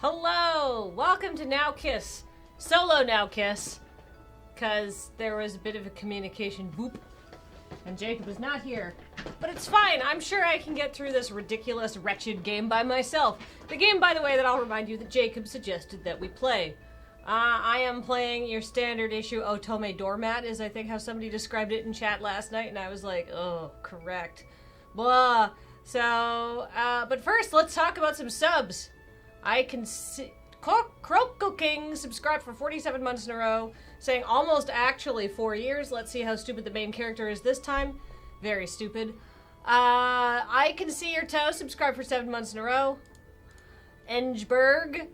Hello! Welcome to Now Kiss. Solo Now Kiss. Because there was a bit of a communication boop. And Jacob is not here. But it's fine. I'm sure I can get through this ridiculous, wretched game by myself. The game, by the way, that I'll remind you that Jacob suggested that we play. I am playing your standard issue Otome Doormat, is I think how somebody described it in chat last night. And I was like, oh, correct. Blah. So, but first, let's talk about some subs. I can see Croco King subscribed for 47 months in a row, saying almost actually 4 years. Let's see how stupid the main character is this time. Very stupid. I can see your toe subscribed for 7 months in a row. Engberg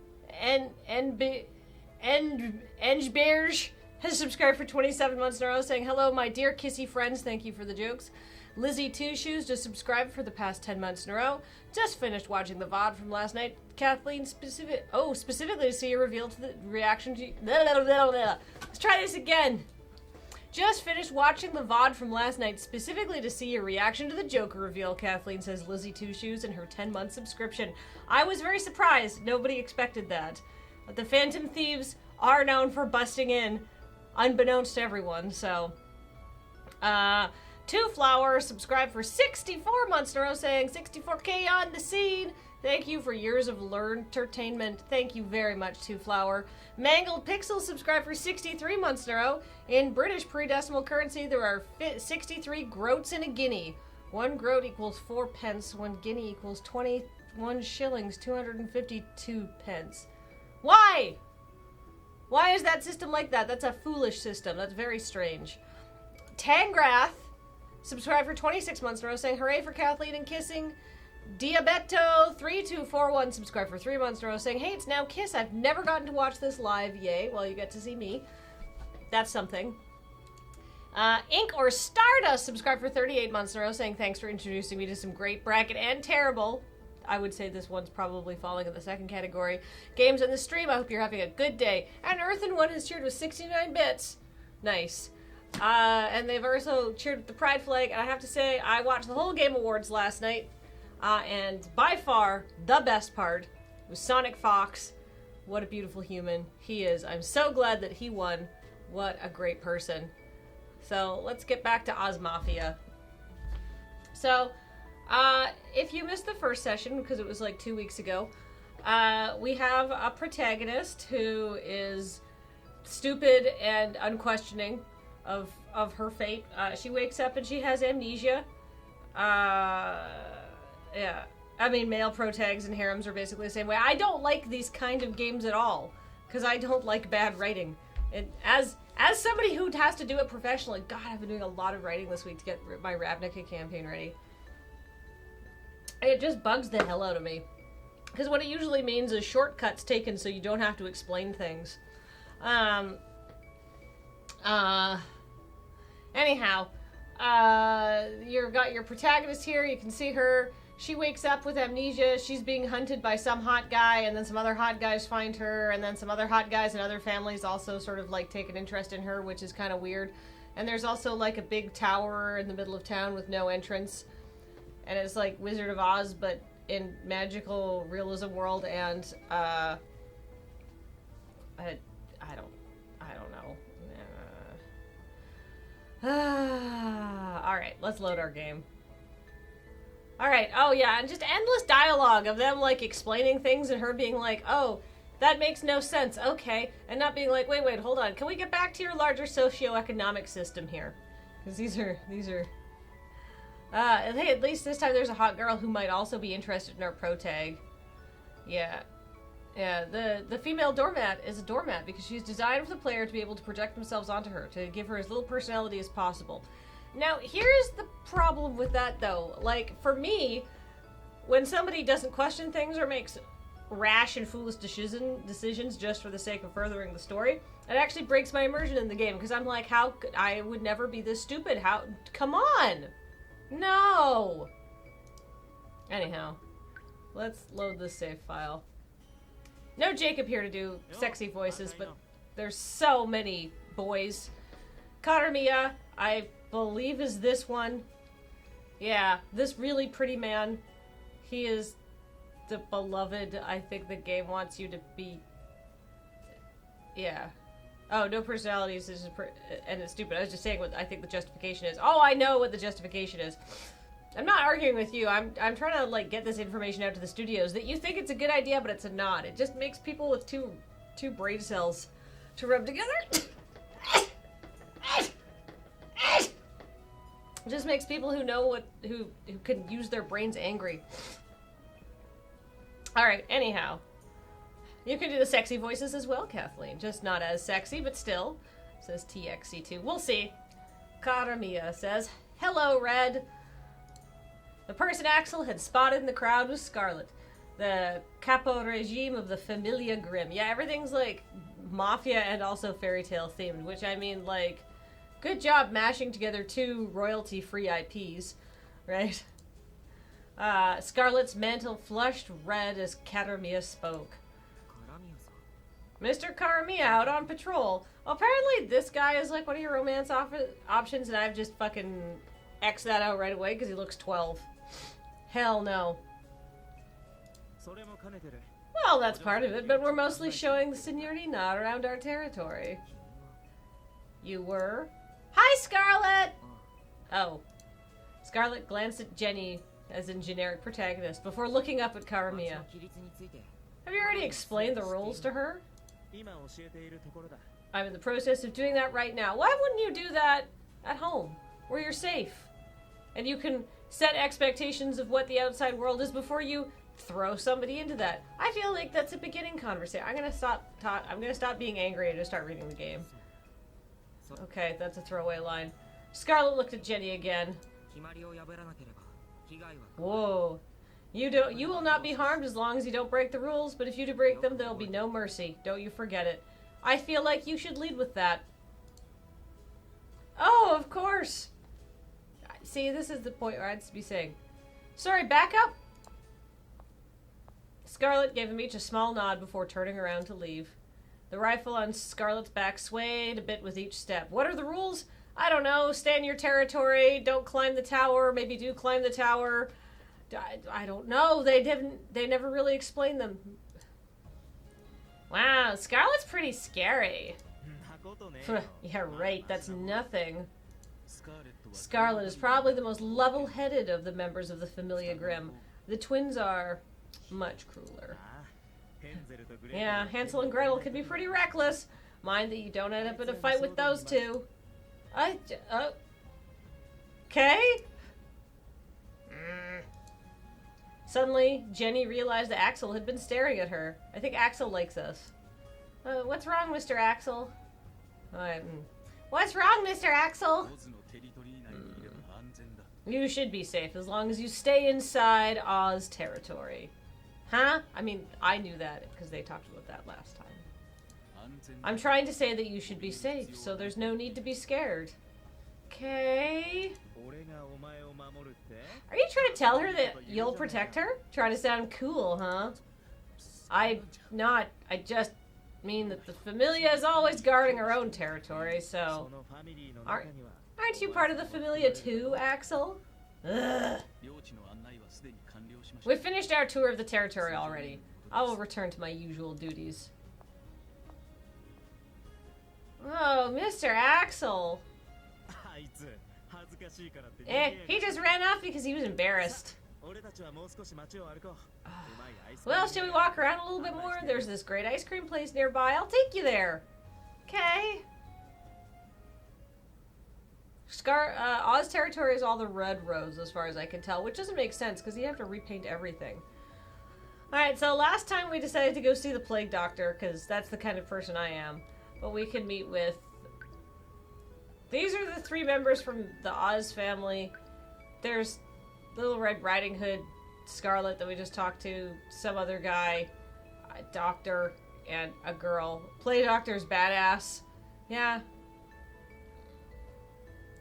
Engberg has subscribed for 27 months in a row, saying hello, my dear kissy friends. Thank you for the jokes. Lizzie Two Shoes just subscribed for the past 10 months in a row. Just finished watching the VOD from last night. Kathleen specifically to see your reveal to the reaction to Let's try this again. Just finished watching the VOD from last night specifically to see your reaction to the Joker reveal, Kathleen says Lizzie Two Shoes in her 10-month subscription. I was very surprised. Nobody expected that. But the Phantom Thieves are known for busting in, unbeknownst to everyone, so... Two Flower subscribed for 64 months in a row, saying 64K on the scene. Thank you for years of entertainment. Thank you very much, Two Flower. Mangled Pixel subscribed for 63 months in a row. In British pre-decimal currency, there are 63 groats in a guinea. 1 groat equals 4 pence. 1 guinea equals 21 shillings, 252 pence. Why? Why is that system like that? That's a foolish system. That's very strange. Tangrath subscribed for 26 months in a row, saying hooray for Kathleen and kissing. Diabeto3241 subscribed for 3 months in a row, saying hey, it's Now Kiss. I've never gotten to watch this live. Yay. Well, you get to see me. That's something. Ink or Stardust subscribed for 38 months in a row, saying thanks for introducing me to some great bracket and terrible. I would say this one's probably falling in the second category. Games on the stream. I hope you're having a good day. And Earthen One has cheered with 69 bits. Nice. And they've also cheered with the Pride flag, and I have to say, I watched the whole Game Awards last night, and by far, the best part was Sonic Fox. What a beautiful human he is. I'm so glad that he won. What a great person. So, let's get back to Ozmafia. So, if you missed the first session, because it was like 2 weeks ago, we have a protagonist who is stupid and unquestioning of her fate. She wakes up and she has amnesia. Yeah. I mean, male protags and harems are basically the same way. I don't like these kind of games at all, because I don't like bad writing. And as somebody who has to do it professionally, God, I've been doing a lot of writing this week to get my Ravnica campaign ready. It just bugs the hell out of me. Because what it usually means is shortcuts taken so you don't have to explain things. Anyhow, you've got your protagonist here. You can see her. She wakes up with amnesia. She's being hunted by some hot guy, and then some other hot guys find her, and then some other hot guys and other families also sort of like take an interest in her, which is kind of weird. And there's also like a big tower in the middle of town with no entrance, and it's like Wizard of Oz, but in magical realism world, and I don't know. Alright, let's load our game. Alright, oh yeah, and just endless dialogue of them, like, explaining things and her being like, oh, that makes no sense, okay. And not being like, wait, hold on, can we get back to your larger socioeconomic system here? Because these are... and hey, at least this time there's a hot girl who might also be interested in our protag. Yeah. Yeah, the female doormat is a doormat because she's designed for the player to be able to project themselves onto her, to give her as little personality as possible. Now, here's the problem with that, though. Like, for me, when somebody doesn't question things or makes rash and foolish decisions just for the sake of furthering the story, it actually breaks my immersion in the game, because I'm like, how could I would never be this stupid? How? Come on! No! Anyhow, let's load this save file. No Jacob here to do sexy voices, but there's so many boys. Karamiya, I believe is this one. Yeah, this really pretty man. He is the beloved, I think the game wants you to be... Yeah. Oh, no personalities is and it's stupid. I was just saying what I think the justification is. Oh, I know what the justification is. I'm not arguing with you. I'm trying to, like, get this information out to the studios that you think it's a good idea, but it's not. It just makes people with two brain cells to rub together. It just makes people who know who can use their brains angry. Alright, anyhow. You can do the sexy voices as well, Kathleen. Just not as sexy, but still. Says TXC2. We'll see. Karamia says, "Hello, Red." The person Axel had spotted in the crowd was Scarlet, the capo regime of the Familia Grimm. Yeah, everything's like mafia and also fairy tale themed, which I mean, like, good job mashing together two royalty-free IPs, right? Scarlet's mantle flushed red as Karamia spoke. Mr. Karamia out on patrol. Well, apparently this guy is like one of your romance options, and I've just fucking X'd that out right away because he looks 12. Hell no. Well, that's part of it, but we're mostly showing the seniority not around our territory. You were? Hi, Scarlet! Oh. Scarlet glanced at Jenny as in generic protagonist before looking up at Karamia. Have you already explained the rules to her? I'm in the process of doing that right now. Why wouldn't you do that at home, where you're safe? And you can set expectations of what the outside world is before you throw somebody into that. I feel like that's a beginning conversation. I'm gonna stop being angry and just start reading the game. Okay, that's a throwaway line. Scarlet looked at Jenny again. Whoa. You will not be harmed as long as you don't break the rules, but if you do break them, there'll be no mercy. Don't you forget it. I feel like you should lead with that. Oh, of course. See, this is the point where I'd be saying, sorry, back up. Scarlet gave them each a small nod before turning around to leave. The rifle on Scarlet's back swayed a bit with each step. What are the rules? I don't know. Stay in your territory. Don't climb the tower. Maybe do climb the tower. I don't know. They never really explained them. Wow, Scarlet's pretty scary. Yeah, right. That's nothing. Scarlet is probably the most level-headed of the members of the Familia Grimm. The twins are much crueler. Yeah, Hansel and Gretel can be pretty reckless. Mind that you don't end up in a fight with those two. Okay? Suddenly, Jenny realized that Axel had been staring at her. I think Axel likes us. What's wrong, Mr. Axel? What's wrong, Mr. Axel? You should be safe as long as you stay inside Oz territory. Huh? I mean, I knew that because they talked about that last time. I'm trying to say that you should be safe, so there's no need to be scared. Okay. Are you trying to tell her that you'll protect her? Trying to sound cool, huh? I just mean that the Familia is always guarding her own territory, so... Aren't you part of the Familia too, Axel? Ugh. We've finished our tour of the territory already. I will return to my usual duties. Oh, Mr. Axel. He just ran off because he was embarrassed. Well, shall we walk around a little bit more? There's this great ice cream place nearby. I'll take you there. Okay. Oz territory is all the red roads as far as I can tell, which doesn't make sense because you have to repaint everything. Alright, so last time we decided to go see the Plague Doctor because that's the kind of person I am. But we can meet with... These are the 3 members from the Oz family. There's Little Red Riding Hood, Scarlet that we just talked to, some other guy, a doctor, and a girl. Plague Doctor's badass. Yeah.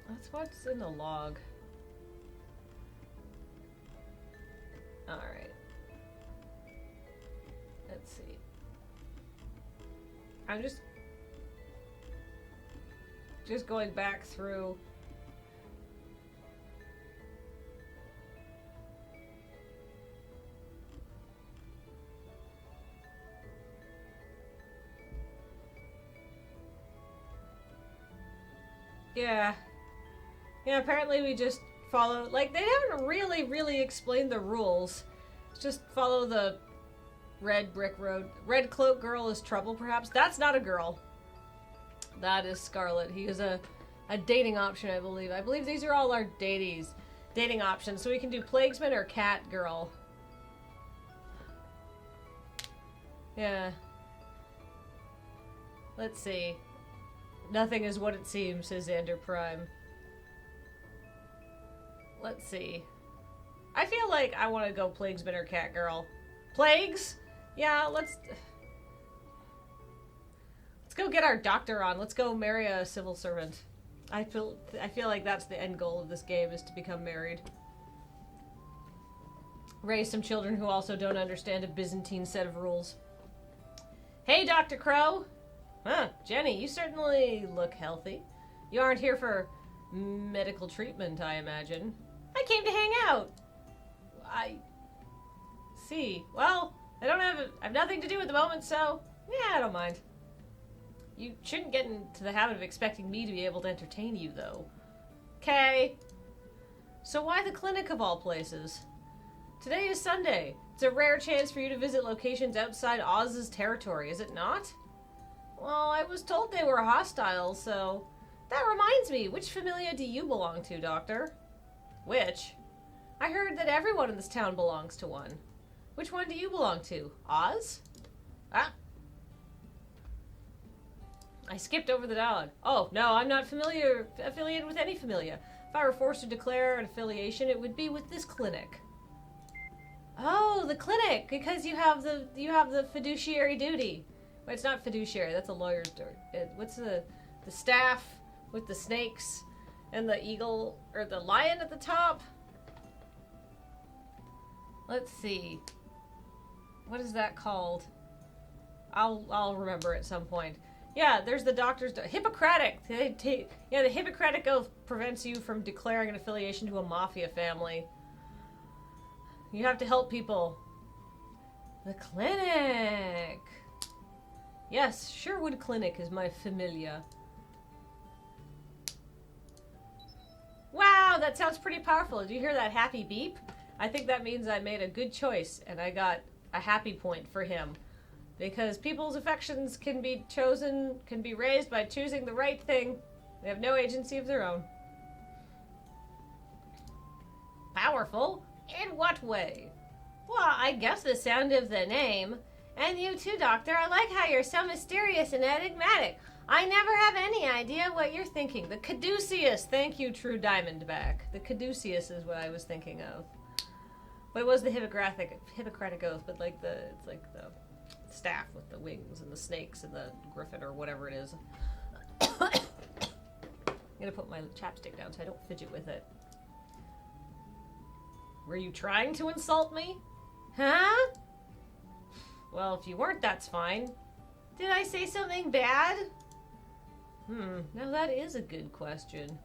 That's what's in the log. Alright. Let's see. I'm just going back through. Yeah. Yeah, apparently we just follow... Like, they haven't really explained the rules. Just follow the red brick road. Red cloak girl is trouble, perhaps? That's not a girl. That is Scarlet. He is a dating option, I believe. I believe these are all our dating options. So we can do Plaguesman or Cat Girl. Yeah. Let's see. Nothing is what it seems, says Xander Prime. Let's see. I feel like I want to go Plaguesman or Cat Girl. Plagues? Yeah, let's go get our doctor on. Let's go marry a civil servant. I feel like that's the end goal of this game, is to become married. Raise some children who also don't understand a Byzantine set of rules. Hey, Dr. Crow! Huh, Jenny, you certainly look healthy. You aren't here for medical treatment, I imagine. I came to hang out. I see. Well, I have nothing to do at the moment, so yeah, I don't mind. You shouldn't get into the habit of expecting me to be able to entertain you, though. Okay. So why the clinic of all places? Today is Sunday. It's a rare chance for you to visit locations outside Oz's territory, is it not? Well, I was told they were hostile, so... That reminds me, which familia do you belong to, Doctor? Which? I heard that everyone in this town belongs to one. Which one do you belong to? Oz? Ah. I skipped over the dialogue. Oh, no, I'm not affiliated with any familia. If I were forced to declare an affiliation, it would be with this clinic. Oh, the clinic, because you have the fiduciary duty. Wait, it's not fiduciary, that's a lawyer's duty. What's the staff with the snakes and the eagle, or the lion at the top? Let's see. What is that called? I'll remember at some point. Yeah, there's the doctor's... Hippocratic! Yeah, the Hippocratic Oath prevents you from declaring an affiliation to a mafia family. You have to help people. The clinic! Yes, Sherwood Clinic is my familia. Wow, that sounds pretty powerful. Did you hear that happy beep? I think that means I made a good choice, and I got a happy point for him. Because people's affections can be raised by choosing the right thing. They have no agency of their own. Powerful? In what way? Well, I guess the sound of the name. And you too, Doctor. I like how you're so mysterious and enigmatic. I never have any idea what you're thinking. The caduceus. Thank you, True Diamondback. The caduceus is what I was thinking of. But it was the Hippocratic Oath, but it's like the staff with the wings and the snakes and the griffin or whatever it is. I'm gonna put my chapstick down so I don't fidget with it. Were you trying to insult me? Huh? Well, if you weren't, that's fine. Did I say something bad? Now that is a good question.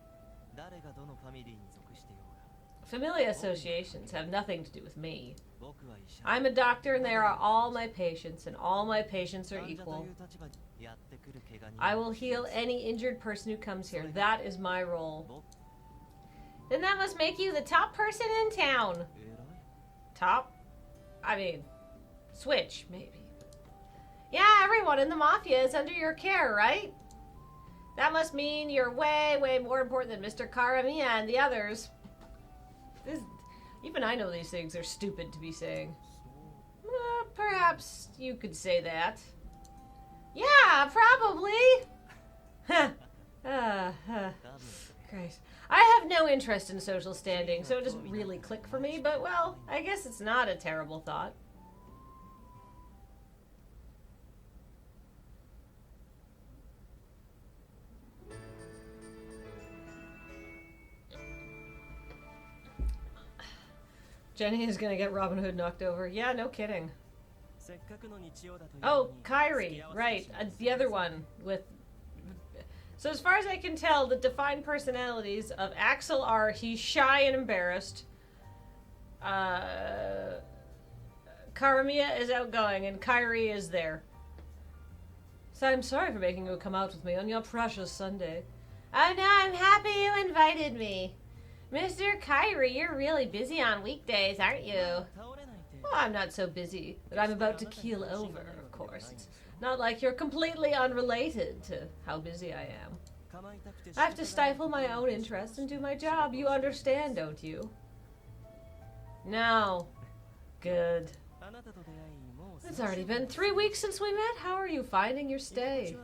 Familia associations have nothing to do with me. I'm a doctor and they are all my patients, and all my patients are equal. I will heal any injured person who comes here. That is my role. Then that must make you the top person in town. Top? I mean, switch, maybe. Yeah, everyone in the Mafia is under your care, right? That must mean you're way more important than Mr. Karamiya and the others. Even I know these things are stupid to be saying. Perhaps you could say that. Yeah, probably. Christ. I have no interest in social standing, so it doesn't really click for me, but, well, I guess it's not a terrible thought. Jenny is gonna get Robin Hood knocked over. Yeah, no kidding. Oh, Kyrie, right. The other one with... So as far as I can tell, the defined personalities of Axel are he's shy and embarrassed. Karamiya is outgoing, and Kyrie is there. So I'm sorry for making you come out with me on your precious Sunday. Oh no, I'm happy you invited me. Mr. Kyrie, you're really busy on weekdays, aren't you? Well, I'm not so busy that I'm about to keel over, of course. It's not like you're completely unrelated to how busy I am. I have to stifle my own interests and do my job. You understand, don't you? No. Good. It's already been 3 weeks since we met. How are you finding your stay?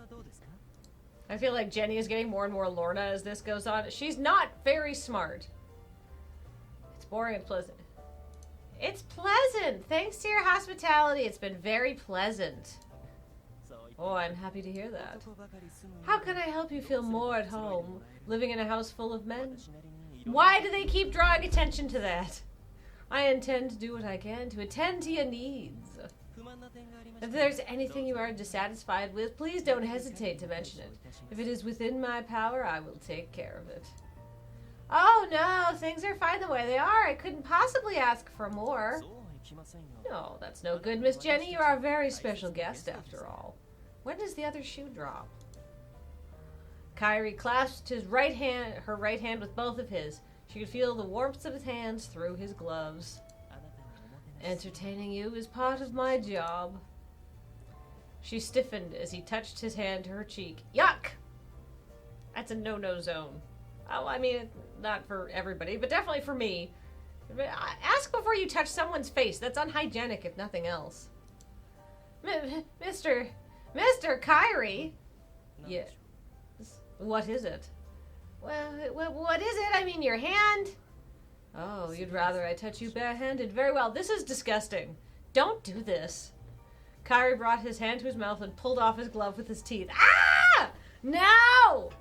I feel like Jenny is getting more and more Lorna as this goes on. She's not very smart. It's boring and pleasant. It's pleasant. Thanks to your hospitality, it's been very pleasant. Oh, I'm happy to hear that. How can I help you feel more at home, living in a house full of men? Why do they keep drawing attention to that? I intend to do what I can to attend to your needs. If there's anything you are dissatisfied with, please don't hesitate to mention it. If it is within my power, I will take care of it. Oh no, things are fine the way they are. I couldn't possibly ask for more. No, that's no good, Miss Jenny. You are a very special guest after all. When does the other shoe drop? Kyrie clasped her right hand with both of his. She could feel the warmth of his hands through his gloves. Entertaining you is part of my job. She stiffened as he touched his hand to her cheek. Yuck! That's a no-no zone. Oh, I mean, not for everybody, but definitely for me. Ask before you touch someone's face. That's unhygienic, if nothing else. Mr. Kyrie? Yeah. What is it? Well, what is it? I mean, your hand? Oh, you'd rather I touch you barehanded. Very well. This is disgusting. Don't do this. Kyrie brought his hand to his mouth and pulled off his glove with his teeth. Ah! No!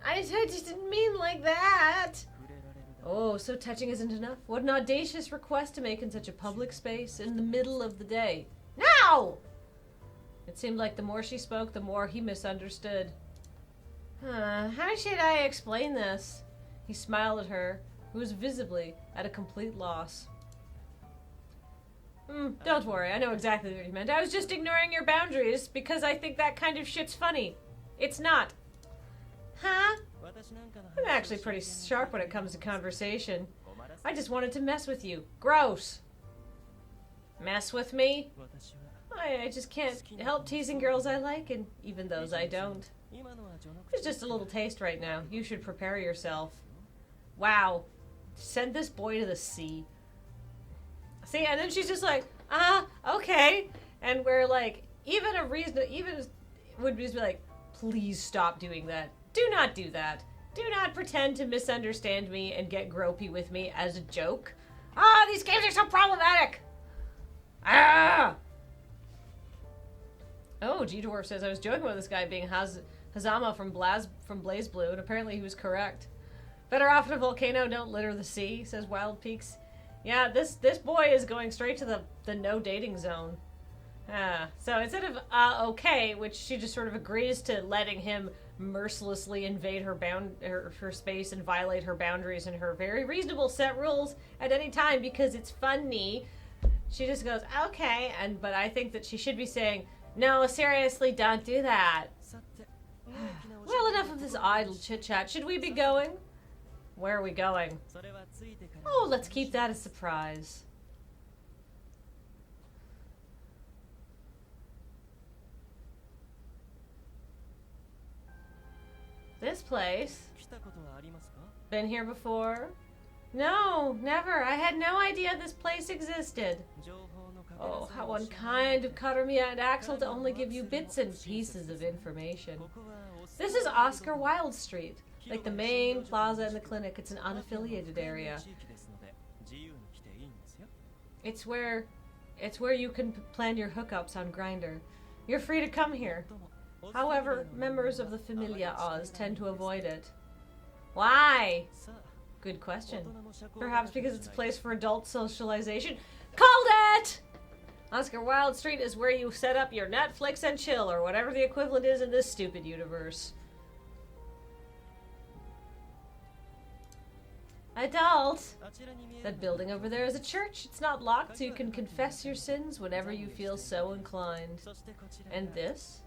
I just didn't mean like that. Oh, so touching isn't enough? What an audacious request to make in such a public space in the middle of the day. No! It seemed like the more she spoke, the more he misunderstood. How should I explain this? He smiled at her, who was visibly at a complete loss. Don't worry, I know exactly what you meant. I was just ignoring your boundaries because I think that kind of shit's funny. It's not. Huh? I'm actually pretty sharp when it comes to conversation. I just wanted to mess with you. Gross. Mess with me? I just can't help teasing girls I like, and even those I don't. It's just a little taste right now. You should prepare yourself. Wow. Send this boy to the sea. See, and then she's just like, okay. And we're like, even would just be like, please stop doing that. Do not do that. Do not pretend to misunderstand me and get gropey with me as a joke. These games are so problematic. Oh, G-Dwarf says, I was joking about this guy being Hazama from Blaze Blue, and apparently he was correct. Better off in a volcano, don't litter the sea, says Wild Peaks. Yeah, this boy is going straight to the no dating zone. So instead of okay, which she just sort of agrees to letting him mercilessly invade her space and violate her boundaries and her very reasonable set rules at any time because it's funny. She just goes, okay, but I think that she should be saying, no, seriously, don't do that. Well, enough of this idle chit-chat. Should we be going? Where are we going? Oh, let's keep that a surprise. This place? Been here before? No, never. I had no idea this place existed. Oh, how unkind of Karumiya and Axel to only give you bits and pieces of information. This is Oscar Wilde Street, like the main plaza and the clinic. It's an unaffiliated area. It's where you can plan your hookups on Grindr. You're free to come here. However, members of the Familia Oz tend to avoid it. Why? Good question. Perhaps because it's a place for adult socialization. Called it! Oscar Wilde Street is where you set up your Netflix and chill, or whatever the equivalent is in this stupid universe. Adult! That building over there is a church. It's not locked, so you can confess your sins whenever you feel so inclined. And this?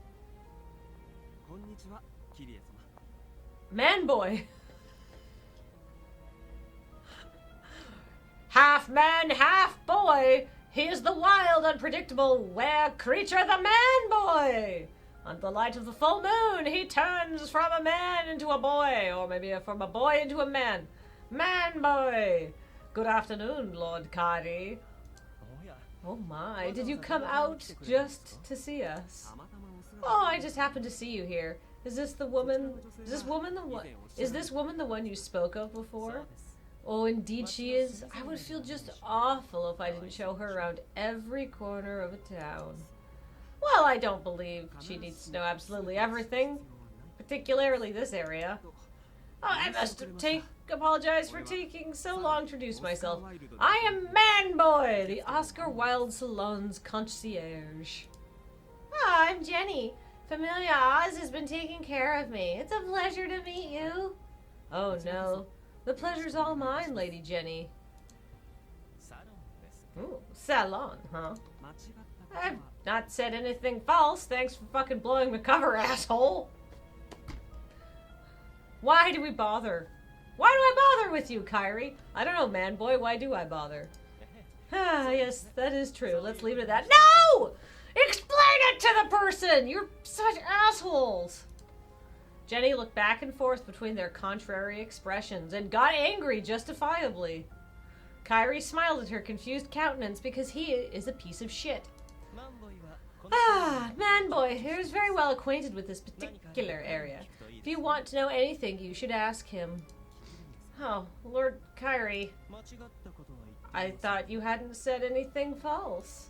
Man boy. Half man, half boy. He is the wild, unpredictable, were creature, the man boy. On the light of the full moon, he turns from a man into a boy, or maybe from a boy into a man. Man boy. Good afternoon, Lord Kari. Oh my, did you come out just to see us? Oh, I just happened to see you here. Is this woman the one you spoke of before? Oh, indeed she is. I would feel just awful if I didn't show her around every corner of a town. Well, I don't believe she needs to know absolutely everything, particularly this area. Oh, I must apologize for taking so long to introduce myself. I am Man Boy, the Oscar Wilde Salon's concierge. Ah, I'm Jenny. Familia Oz has been taking care of me. It's a pleasure to meet you. Oh no, the pleasure's all mine, Lady Jenny. Ooh, salon, huh? I've not said anything false. Thanks for fucking blowing the cover, asshole. Why do we bother? Why do I bother with you, Kyrie? I don't know, Man Boy. Why do I bother? Ah, yes, that is true. Let's leave it at that. No! Explain it to the person! You're such assholes! Jenny looked back and forth between their contrary expressions and got angry justifiably. Kyrie smiled at her confused countenance because he is a piece of shit. Ah, Man Boy here is very well acquainted with this particular area. If you want to know anything, you should ask him. Oh, Lord Kyrie. I thought you hadn't said anything false.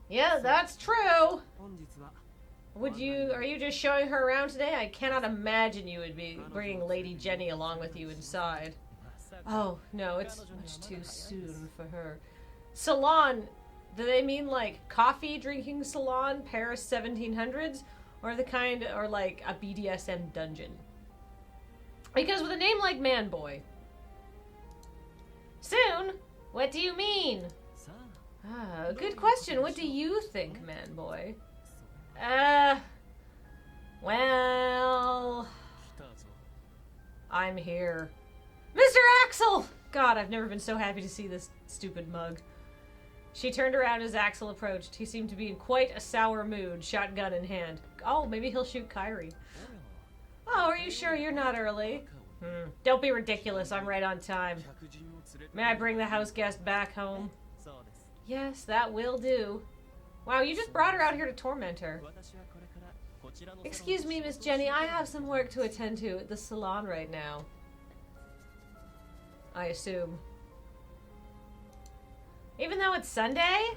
Yeah, that's true. Are you just showing her around today? I cannot imagine you would be bringing Lady Jenny along with you inside. Oh, no, it's much too soon for her. Salon, do they mean like coffee drinking salon, Paris 1700s? Or like a BDSM dungeon? Because with a name like Man Boy. Soon? What do you mean? Ah, good question. What do you think, Man Boy? Well... I'm here. Mr. Axel! God, I've never been so happy to see this stupid mug. She turned around as Axel approached. He seemed to be in quite a sour mood, shotgun in hand. Oh, maybe he'll shoot Kyrie. Oh, are you sure you're not early? Don't be ridiculous, I'm right on time. May I bring the house guest back home? Yes, that will do. Wow, you just brought her out here to torment her. Excuse me, Miss Jenny, I have some work to attend to at the salon right now. I assume. Even though it's Sunday?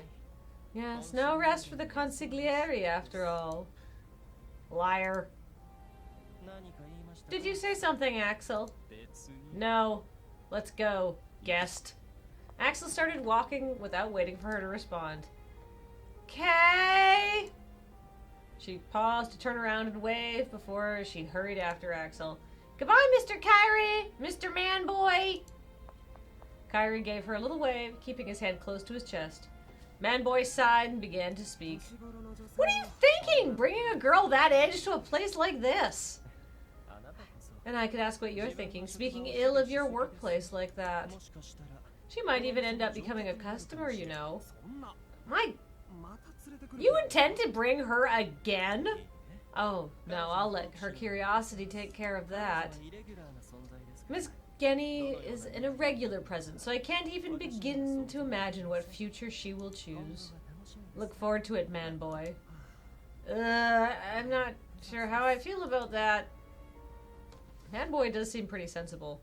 Yes, no rest for the consigliere after all. Liar. Did you say something, Axel? No. Let's go, guest. Axel started walking without waiting for her to respond. Kay! She paused to turn around and wave before she hurried after Axel. Goodbye, Mr. Kyrie! Mr. Man Boy! Kyrie gave her a little wave, keeping his head close to his chest. Man Boy sighed and began to speak. What are you thinking? Bringing a girl that age to a place like this? And I could ask what you're thinking, speaking ill of your workplace like that. She might even end up becoming a customer, you know. You intend to bring her again? Oh, no, I'll let her curiosity take care of that. Miss Jenny is an irregular presence, so I can't even begin to imagine what future she will choose. Look forward to it, Man Boy. I'm not sure how I feel about that. Man Boy does seem pretty sensible.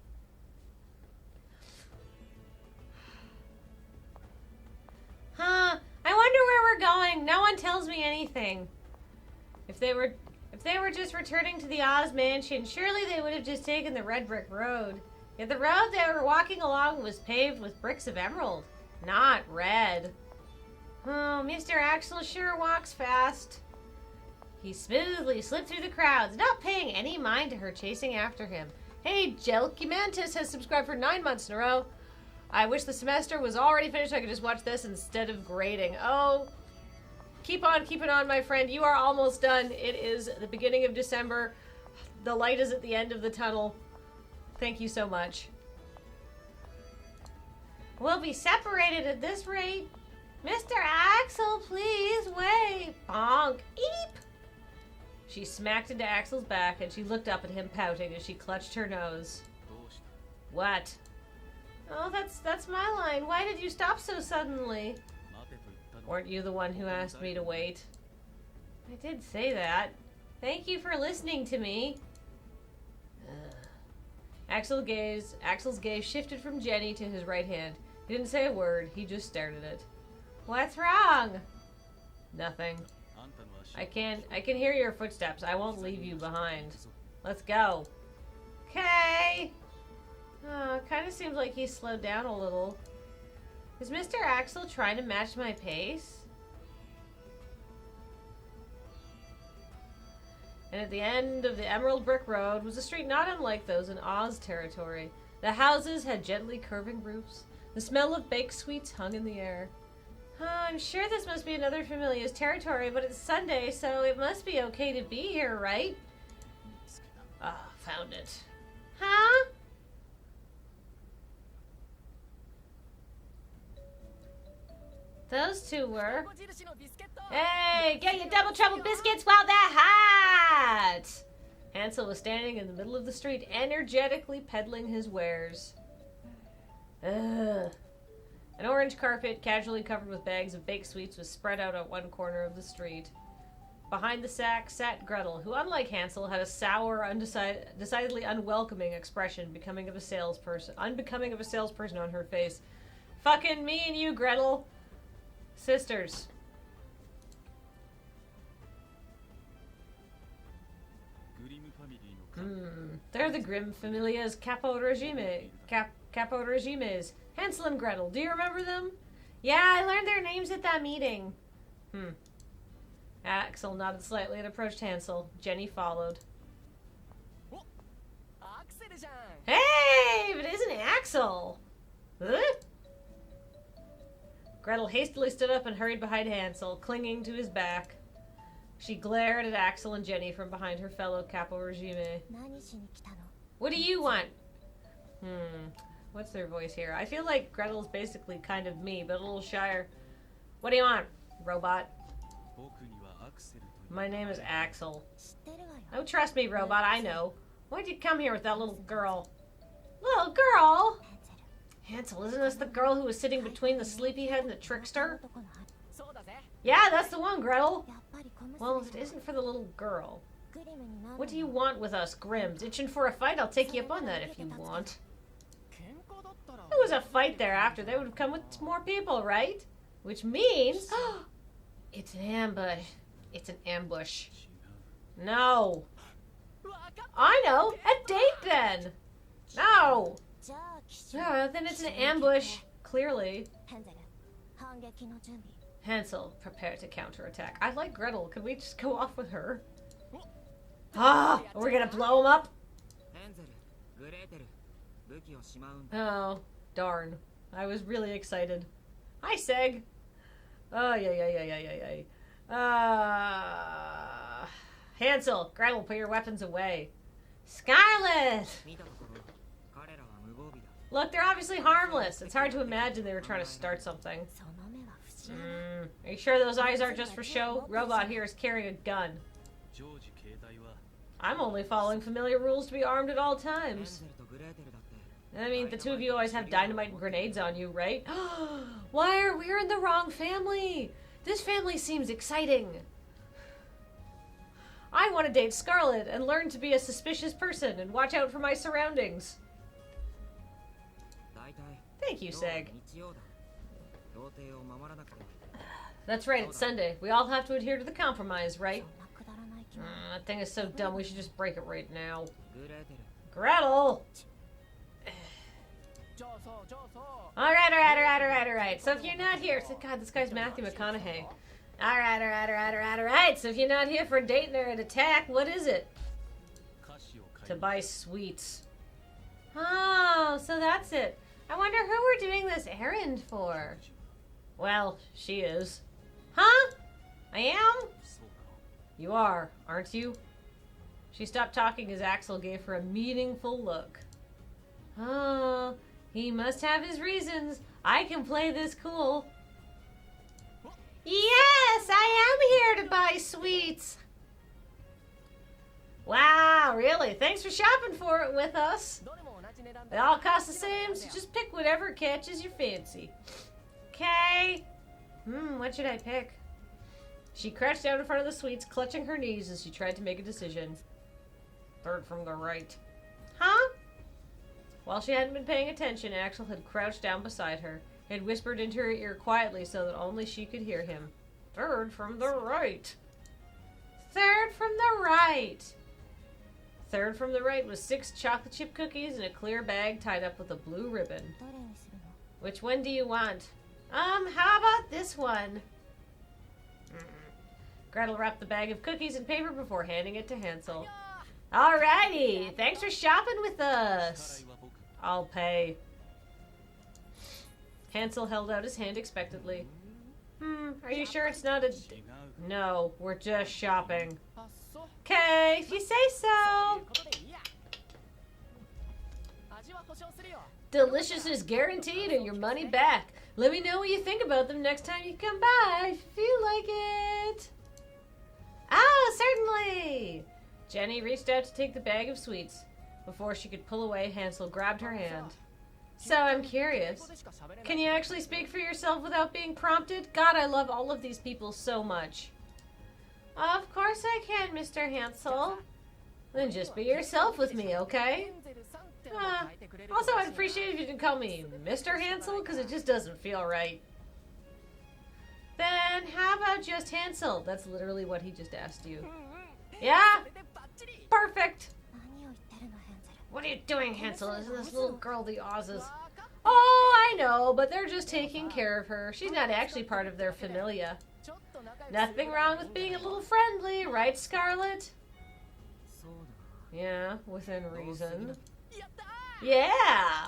Huh, I wonder where we're going. No one tells me anything. If they were just returning to the Oz Mansion, surely they would have just taken the red brick road. Yet the road they were walking along was paved with bricks of emerald, not red. Oh, Mr. Axel sure walks fast. He smoothly slipped through the crowds, not paying any mind to her chasing after him. Hey, Jelky-Mantis has subscribed for 9 months in a row. I wish the semester was already finished so I could just watch this instead of grading. Oh, Keep on keeping on, my friend. You are almost done. It is the beginning of December. The light is at the end of the tunnel. Thank you so much. We'll be separated at this rate. Mr. Axel, please wait. Bonk. Eep. She smacked into Axel's back and she looked up at him pouting as she clutched her nose. What? Oh, that's my line. Why did you stop so suddenly? Weren't you the one who asked me to wait? I did say that. Thank you for listening to me. Axel's gaze shifted from Jenny to his right hand. He didn't say a word. He just stared at it. What's wrong? Nothing. I can hear your footsteps. I won't leave you behind. Let's go. Okay. Oh, kind of seems like he slowed down a little. Is Mr. Axel trying to match my pace? And at the end of the Emerald Brick Road was a street not unlike those in Oz territory. The houses had gently curving roofs. The smell of baked sweets hung in the air. I'm sure this must be another familiar's territory, but it's Sunday, so it must be okay to be here, right? Ah, found it. Huh? Those two were. Hey, get your double trouble biscuits while they're hot! Hansel was standing in the middle of the street, energetically peddling his wares. Ugh. An orange carpet, casually covered with bags of baked sweets, was spread out at one corner of the street. Behind the sack sat Gretel, who, unlike Hansel, had a sour, decidedly unwelcoming expression, unbecoming of a salesperson on her face. Fucking me and you, Gretel. Sisters. They're the Grimm Familia's Capo Regimes. Hansel and Gretel. Do you remember them? Yeah, I learned their names at that meeting. Axel nodded slightly and approached Hansel. Jenny followed. Hey, but isn't it Axel? Huh? Gretel hastily stood up and hurried behind Hansel, clinging to his back. She glared at Axel and Jenny from behind her fellow Capo Regime. What do you want? What's their voice here? I feel like Gretel's basically kind of me, but a little shyer. What do you want, robot? My name is Axel. Oh, trust me, robot, I know. Why'd you come here with that little girl? Little girl? Hansel, isn't this the girl who was sitting between the sleepyhead and the trickster? Yeah, that's the one, Gretel. Well, if it isn't for the little girl. What do you want with us, Grimms? Itching for a fight? I'll take you up on that if you want. There was a fight thereafter. They would have come with more people, right? Which means... it's an ambush. It's an ambush. No. I know. A date, then. No. Then it's an ambush. Clearly. Hansel, prepare to counterattack. I like Gretel. Could we just go off with her? We're gonna blow him up? Oh, darn. I was really excited. Hi, Seg. Oh, yeah. Hansel, Gretel, put your weapons away. Scarlet! Look, they're obviously harmless. It's hard to imagine they were trying to start something. Are you sure those eyes aren't just for show? Robot here is carrying a gun. I'm only following familiar rules to be armed at all times. I mean, the two of you always have dynamite and grenades on you, right? Why are we in the wrong family? This family seems exciting. I want to date Scarlet and learn to be a suspicious person and watch out for my surroundings. Thank you, Seg. That's right, it's Sunday. We all have to adhere to the compromise, right? That thing is so dumb, we should just break it right now. Gretel! Alright. So if you're not here... God, this guy's Matthew McConaughey. Alright. So if you're not here for a date or an attack, what is it? To buy sweets. Oh, so that's it. I wonder who we're doing this errand for. Well, she is. Huh? I am? You are, aren't you? She stopped talking as Axel gave her a meaningful look. Oh, he must have his reasons. I can play this cool. Yes, I am here to buy sweets. Wow, really? Thanks for shopping for it with us. They all cost the same, so just pick whatever catches your fancy. Okay. What should I pick? She crouched down in front of the sweets, clutching her knees as she tried to make a decision. Third from the right. Huh? While she hadn't been paying attention, Axel had crouched down beside her. He had whispered into her ear quietly so that only she could hear him. Third from the right. Third from the right. Third from the right was 6 chocolate chip cookies in a clear bag tied up with a blue ribbon. Which one do you want? How about this one? Gretel wrapped the bag of cookies in paper before handing it to Hansel. Alrighty, thanks for shopping with us. I'll pay. Hansel held out his hand expectantly. Are you sure it's not a... No, we're just shopping. Okay, if you say so. Deliciousness guaranteed and your money back. Let me know what you think about them next time you come by if you feel like it. Certainly. Jenny reached out to take the bag of sweets. Before she could pull away, Hansel grabbed her hand. So I'm curious. Can you actually speak for yourself without being prompted? God, I love all of these people so much. Of course I can, Mr. Hansel. Then just be yourself with me, okay? Also, I'd appreciate it if you didn't call me Mr. Hansel, because it just doesn't feel right. Then how about just Hansel? That's literally what he just asked you. Yeah? Perfect. What are you doing, Hansel? Isn't this little girl the Oz's? Oh, I know, but they're just taking care of her. She's not actually part of their familia. Nothing wrong with being a little friendly, right, Scarlet? Yeah, within reason. Yeah!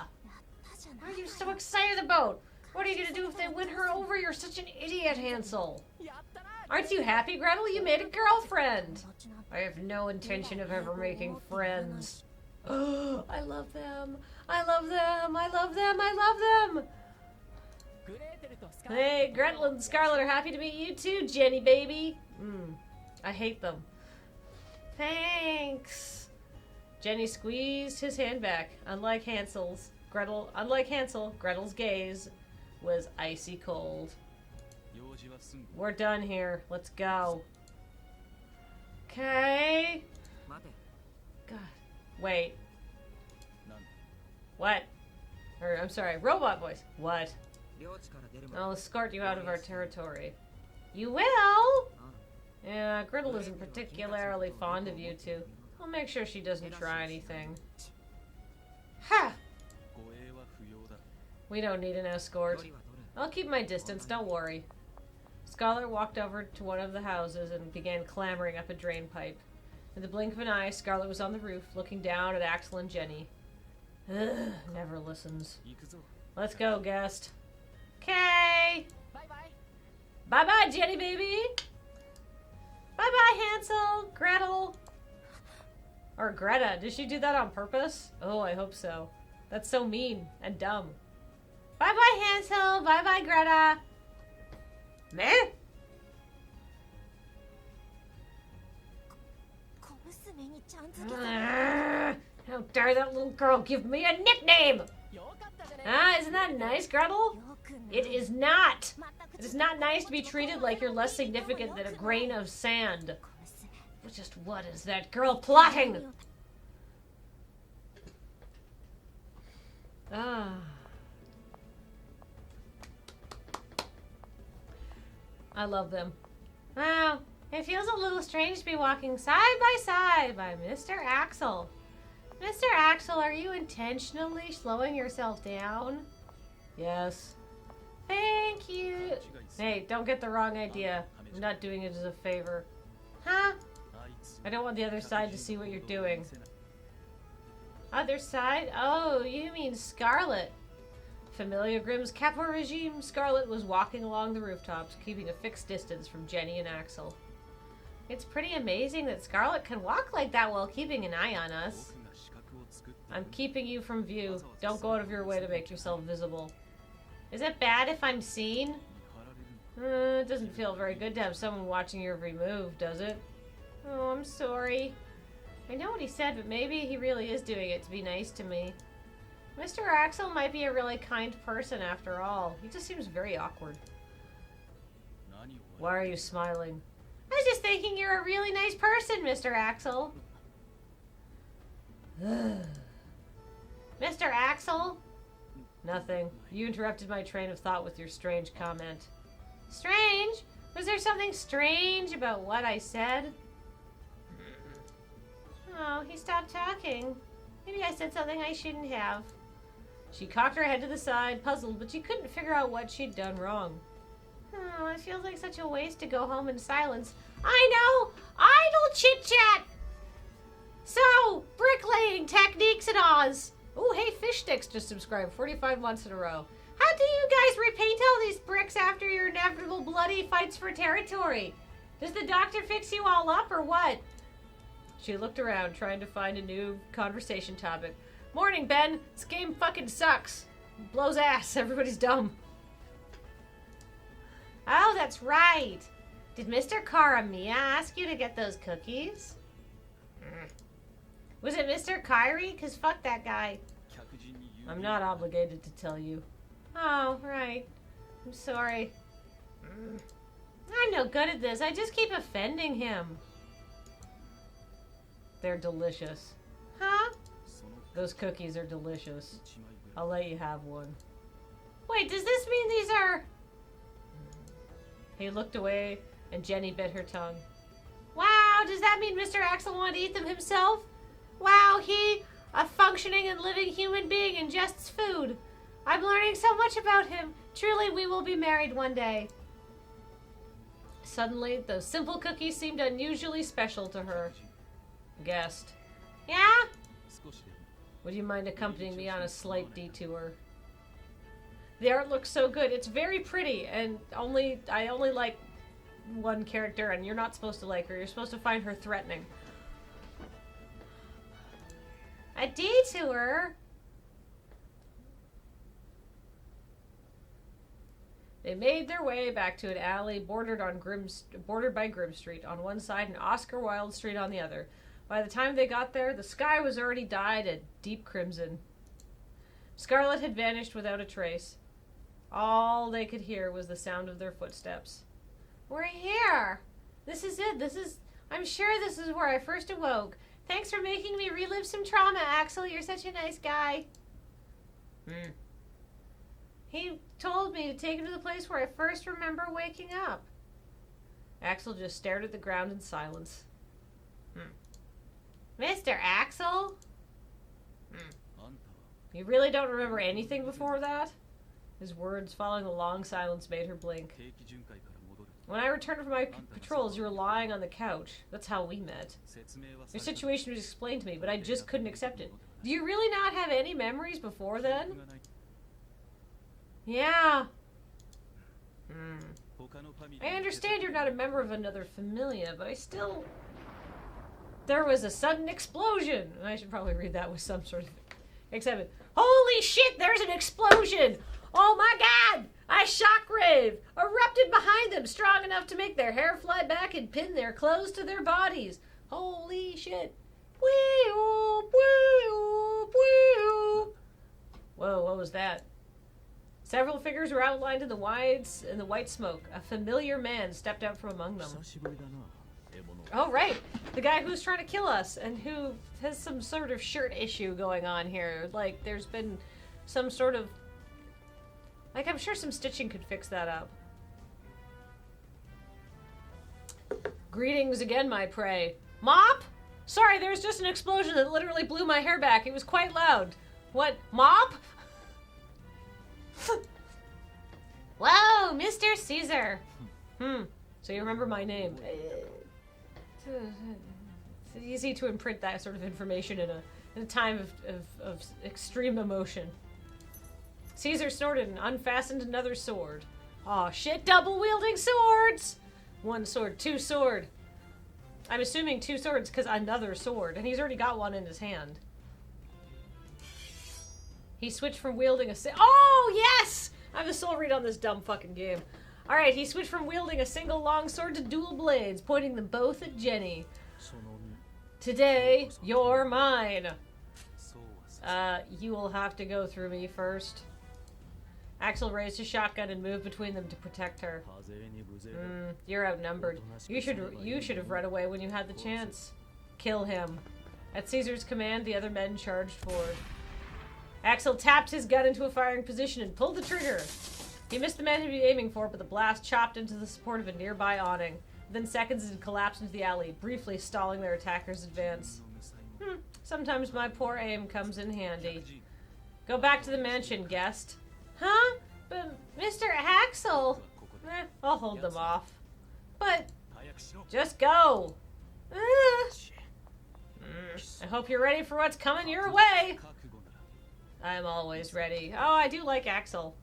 What are you so excited about? What are you gonna do if they win her over? You're such an idiot, Hansel. Aren't you happy, Gretel? You made a girlfriend. I have no intention of ever making friends. Oh, I love them. I love them. I love them. I love them. Hey, Gretel and Scarlet are happy to meet you too, Jenny baby. I hate them. Thanks. Jenny squeezed his hand back. Unlike Hansel, Gretel's gaze was icy cold. We're done here. Let's go. Okay. God. Wait. What? Or, I'm sorry, robot voice. What? I'll escort you out of our territory. You will? Yeah, Gretel isn't particularly fond of you two. I'll make sure she doesn't try anything. Ha! We don't need an escort. I'll keep my distance, don't worry. Scarlet walked over to one of the houses and began clambering up a drain pipe. In the blink of an eye, Scarlet was on the roof, looking down at Axel and Jenny. Ugh, never listens. Let's go, guest. Okay. Bye-bye, Jenny baby. Bye-bye, Hansel, Gretel. Or Greta. Did she do that on purpose? Oh, I hope so. That's so mean and dumb. Bye-bye, Hansel. Bye-bye, Greta. Meh? How dare that little girl give me a nickname? Isn't that nice, Gretel? It is not. It is not nice to be treated like you're less significant than a grain of sand. Just what is that girl plotting? I love them. Wow, it feels a little strange to be walking side by side by Mr. Axel. Mr. Axel, are you intentionally slowing yourself down? Yes. Thank you. Hey, don't get the wrong idea. I'm not doing it as a favor. Huh? I don't want the other side to see what you're doing. Other side? Oh, you mean Scarlet. Familia Grimm's capo regime, Scarlet was walking along the rooftops, keeping a fixed distance from Jenny and Axel. It's pretty amazing that Scarlet can walk like that while keeping an eye on us. I'm keeping you from view. Don't go out of your way to make yourself visible. Is it bad if I'm seen? It doesn't feel very good to have someone watching your every move, does it? Oh, I'm sorry. I know what he said, but maybe he really is doing it to be nice to me. Mr. Axel might be a really kind person after all. He just seems very awkward. Why are you smiling? I was just thinking you're a really nice person, Mr. Axel. Mr. Axel? Nothing. You interrupted my train of thought with your strange comment. Strange? Was there something strange about what I said? Oh, he stopped talking. Maybe I said something I shouldn't have. She cocked her head to the side, puzzled, but she couldn't figure out what she'd done wrong. Oh, it feels like such a waste to go home in silence. I know! Idle chit-chat! So, bricklaying techniques in Oz. Oh, hey, Fish Sticks just subscribed 45 months in a row. How do you guys repaint all these bricks after your inevitable bloody fights for territory? Does the doctor fix you all up or what? She looked around, trying to find a new conversation topic. Morning, Ben. This game fucking sucks. It blows ass. Everybody's dumb. Oh, that's right. Did Mr. Karamiya ask you to get those cookies? Was it Mr. Kyrie? Because fuck that guy. I'm not obligated to tell you. Oh, right. I'm sorry. I'm no good at this. I just keep offending him. They're delicious. Huh? Those cookies are delicious. I'll let you have one. Wait, does this mean these are... He looked away, and Jenny bit her tongue. Wow, does that mean Mr. Axel wanted to eat them himself? Wow, he, a functioning and living human being, ingests food. I'm learning so much about him. Truly, we will be married one day. Suddenly, those simple cookies seemed unusually special to her. Guest. Yeah? Would you mind accompanying me on a slight detour? The art looks so good. It's very pretty, and I only like one character, and you're not supposed to like her. You're supposed to find her threatening. A detour? They made their way back to an alley bordered by Grimm Street on one side and Oscar Wilde Street on the other. By the time they got there, the sky was already dyed a deep crimson. Scarlet had vanished without a trace. All they could hear was the sound of their footsteps. We're here! This is it. I'm sure this is where I first awoke. Thanks for making me relive some trauma, Axel. You're such a nice guy. He told me to take him to the place where I first remember waking up. Axel just stared at the ground in silence. Mr. Axel? You really don't remember anything before that? His words, following a long silence, made her blink. When I returned from my patrols, you were lying on the couch. That's how we met. Your situation was explained to me, but I just couldn't accept it. Do you really not have any memories before then? Yeah. I understand you're not a member of another familia, but I still... There was a sudden explosion. I should probably read that with some sort of excitement. Holy shit, there's an explosion! Oh my god! A shockwave erupted behind them, strong enough to make their hair fly back and pin their clothes to their bodies. Holy shit. Whee-oo, whee-oo, whee-oo. Whoa, what was that? Several figures were outlined in the white smoke. A familiar man stepped out from among them. Oh, right. The guy who's trying to kill us and who has some sort of shirt issue going on here. Like, there's been some sort of... Like, I'm sure some stitching could fix that up. Greetings again, my prey. Mop? Sorry, there was just an explosion that literally blew my hair back. It was quite loud. What? Mop? Whoa, Mr. Caesar. So you remember my name. It's easy to imprint that sort of information in a time of extreme emotion. Caesar snorted and unfastened another sword. Aw, shit, double-wielding swords! One sword, two sword. I'm assuming two swords because another sword, and he's already got one in his hand. He switched from wielding a oh, yes! I have the soul read on this dumb fucking game. Alright, he switched from wielding a single long sword to dual blades, pointing them both at Jenny. Today, you're mine. You will have to go through me first. Axel raised his shotgun and moved between them to protect her. You're outnumbered. You should have run away when you had the chance. Kill him. At Caesar's command, the other men charged forward. Axel tapped his gun into a firing position and pulled the trigger. He missed the man he'd be aiming for, but the blast chopped into the support of a nearby awning. Within seconds, it collapsed into the alley, briefly stalling their attacker's advance. Sometimes my poor aim comes in handy. Go back to the mansion, guest. Huh? But Mr. Axel... I'll hold them off. But... just go! I hope you're ready for what's coming your way! I'm always ready. Oh, I do like Axel.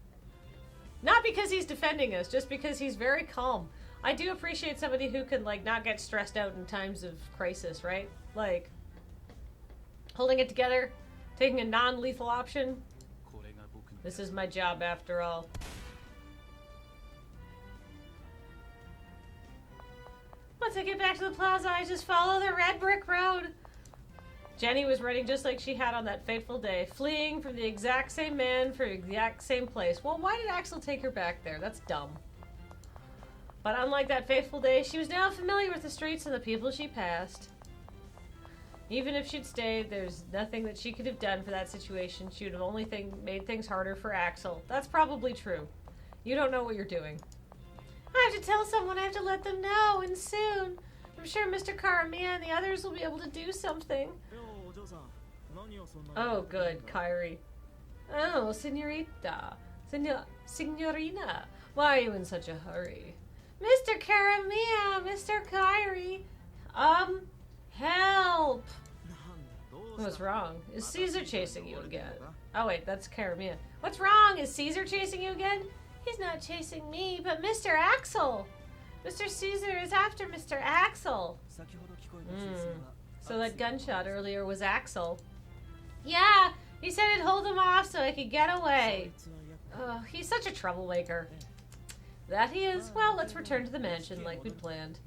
Not because he's defending us, just because he's very calm. I do appreciate somebody who can, like, not get stressed out in times of crisis, right? Like, holding it together, taking a non-lethal option. This is my job, after all. Once I get back to the plaza, I just follow the red brick road. Jenny was running just like she had on that fateful day, fleeing from the exact same man for the exact same place. Well, why did Axel take her back there? That's dumb. But unlike that fateful day, she was now familiar with the streets and the people she passed. Even if she'd stayed, there's nothing that she could have done for that situation. She would have only made things harder for Axel. That's probably true. You don't know what you're doing. I have to tell someone. I have to let them know, and soon. I'm sure Mr. Karamia and the others will be able to do something. Oh, good, Kyrie. Oh, senorita. Signorina. Why are you in such a hurry? Mr. Karamia, Mr. Kyrie. Help! What's wrong? Is Caesar chasing you again? Oh wait, that's Karamia. What's wrong? Is Caesar chasing you again? He's not chasing me, but Mr. Axel. Mr. Caesar is after Mr. Axel. So that gunshot earlier was Axel. Yeah, he said he'd hold him off so I could get away. Oh, he's such a troublemaker. That he is. Well, let's return to the mansion like we'd planned.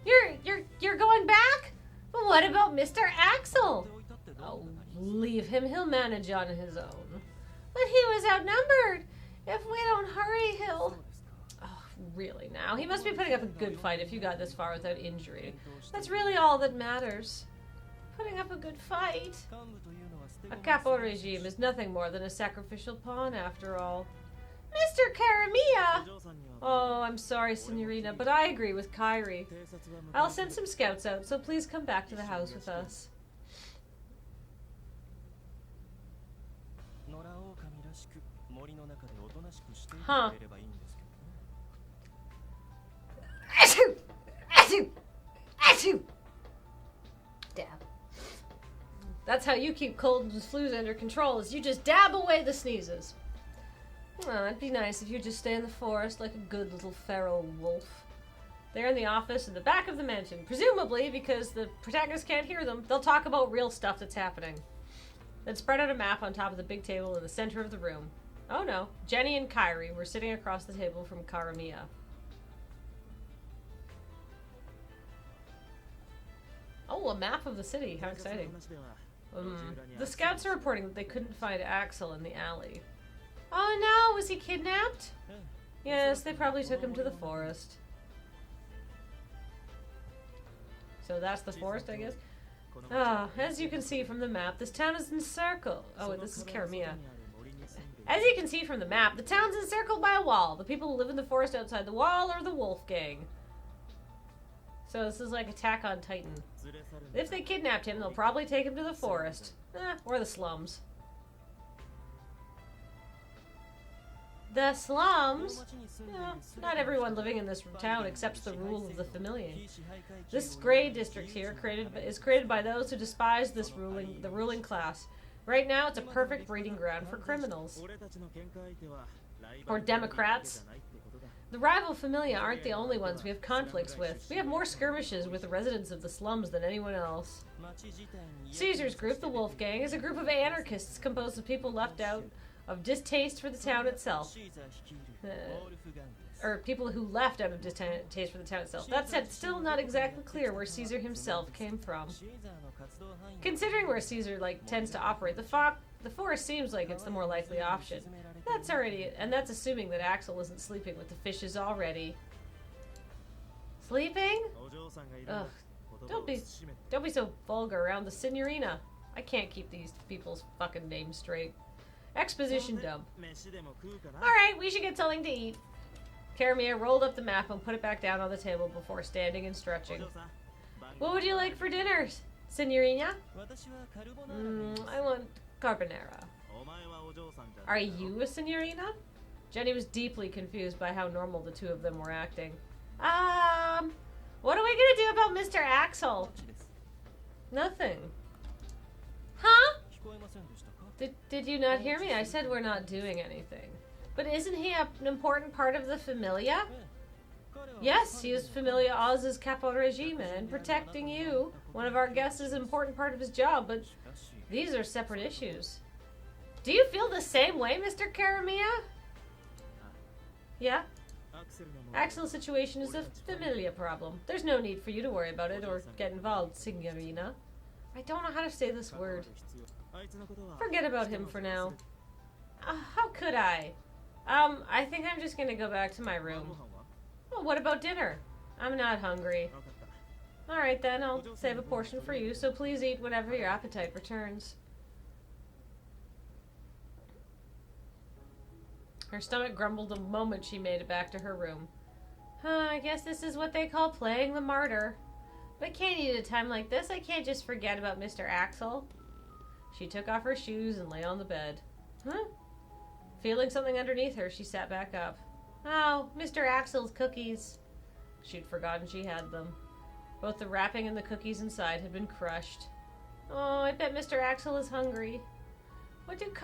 You're going back? But what about Mr. Axel? Oh, leave him. He'll manage on his own. But he was outnumbered. If we don't hurry, he'll... Oh, really now? He must be putting up a good fight if you got this far without injury. That's really all that matters. Putting up a good fight. A capo regime is nothing more than a sacrificial pawn, after all. Mr. Karamia! Oh, I'm sorry, Signorina, but I agree with Kyrie. I'll send some scouts out, so please come back to the house with us. Huh. Achoo! Achoo! Achoo! Dab. That's how you keep colds and flus under control, is you just dab away the sneezes. Oh, it'd be nice if you just stay in the forest like a good little feral wolf. They're in the office in the back of the mansion. Presumably, because the protagonists can't hear them, they'll talk about real stuff that's happening. Then spread out a map on top of the big table in the center of the room. Oh no, Jenny and Kyrie were sitting across the table from Karamia. Oh, a map of the city. How exciting. The scouts are reporting that they couldn't find Axel in the alley. Oh no, was he kidnapped? Yes, they probably took him to the forest. So that's the forest, I guess? As you can see from the map, this town is encircled. Oh, this is Karamia. As you can see from the map, the town's encircled by a wall. The people who live in the forest outside the wall are the Wolf Gang. So this is like Attack on Titan. If they kidnapped him, they'll probably take him to the forest. Or the slums. The slums? Not everyone living in this town accepts the rule of the familiar. This gray district here is created by those who despise the ruling class. Right now, it's a perfect breeding ground for criminals. Or Democrats. The rival familia aren't the only ones we have conflicts with. We have more skirmishes with the residents of the slums than anyone else. Caesar's group, the Wolfgang, is a group of anarchists composed of people left out of distaste for the town itself. Or people who left out of distaste for the town itself. That said, it's still not exactly clear where Caesar himself came from. Considering where Caesar tends to operate, the forest seems like it's the more likely option. And that's assuming that Axel isn't sleeping with the fishes already. Sleeping? Ugh. Don't be so vulgar around the signorina. I can't keep these people's fucking names straight. Exposition dump. Alright, we should get something to eat. Karamia rolled up the map and put it back down on the table before standing and stretching. What would you like for dinner, signorina? I want carbonara. Are you a signorina? Jenny was deeply confused by how normal the two of them were acting. What are we gonna do about Mr. Axel? Nothing. Huh? Did you not hear me? I said we're not doing anything. But isn't he an important part of the familia? Yes, he is Familia Oz's capo regime, and protecting you, one of our guests, is an important part of his job, but these are separate issues. Do you feel the same way, Mr. Karamia? Yeah? Axel's situation is a familia problem. There's no need for you to worry about it or get involved, signorina. I don't know how to say this word. Forget about him for now. How could I? I think I'm just gonna go back to my room. Well, what about dinner? I'm not hungry. Alright then, I'll save a portion for you, so please eat whenever your appetite returns. Her stomach grumbled the moment she made it back to her room. I guess this is what they call playing the martyr. But I can't eat at a time like this. I can't just forget about Mr. Axel. She took off her shoes and lay on the bed. Huh? Feeling something underneath her, she sat back up. Oh, Mr. Axel's cookies. She'd forgotten she had them. Both the wrapping and the cookies inside had been crushed. Oh, I bet Mr. Axel is hungry. Why do Mr.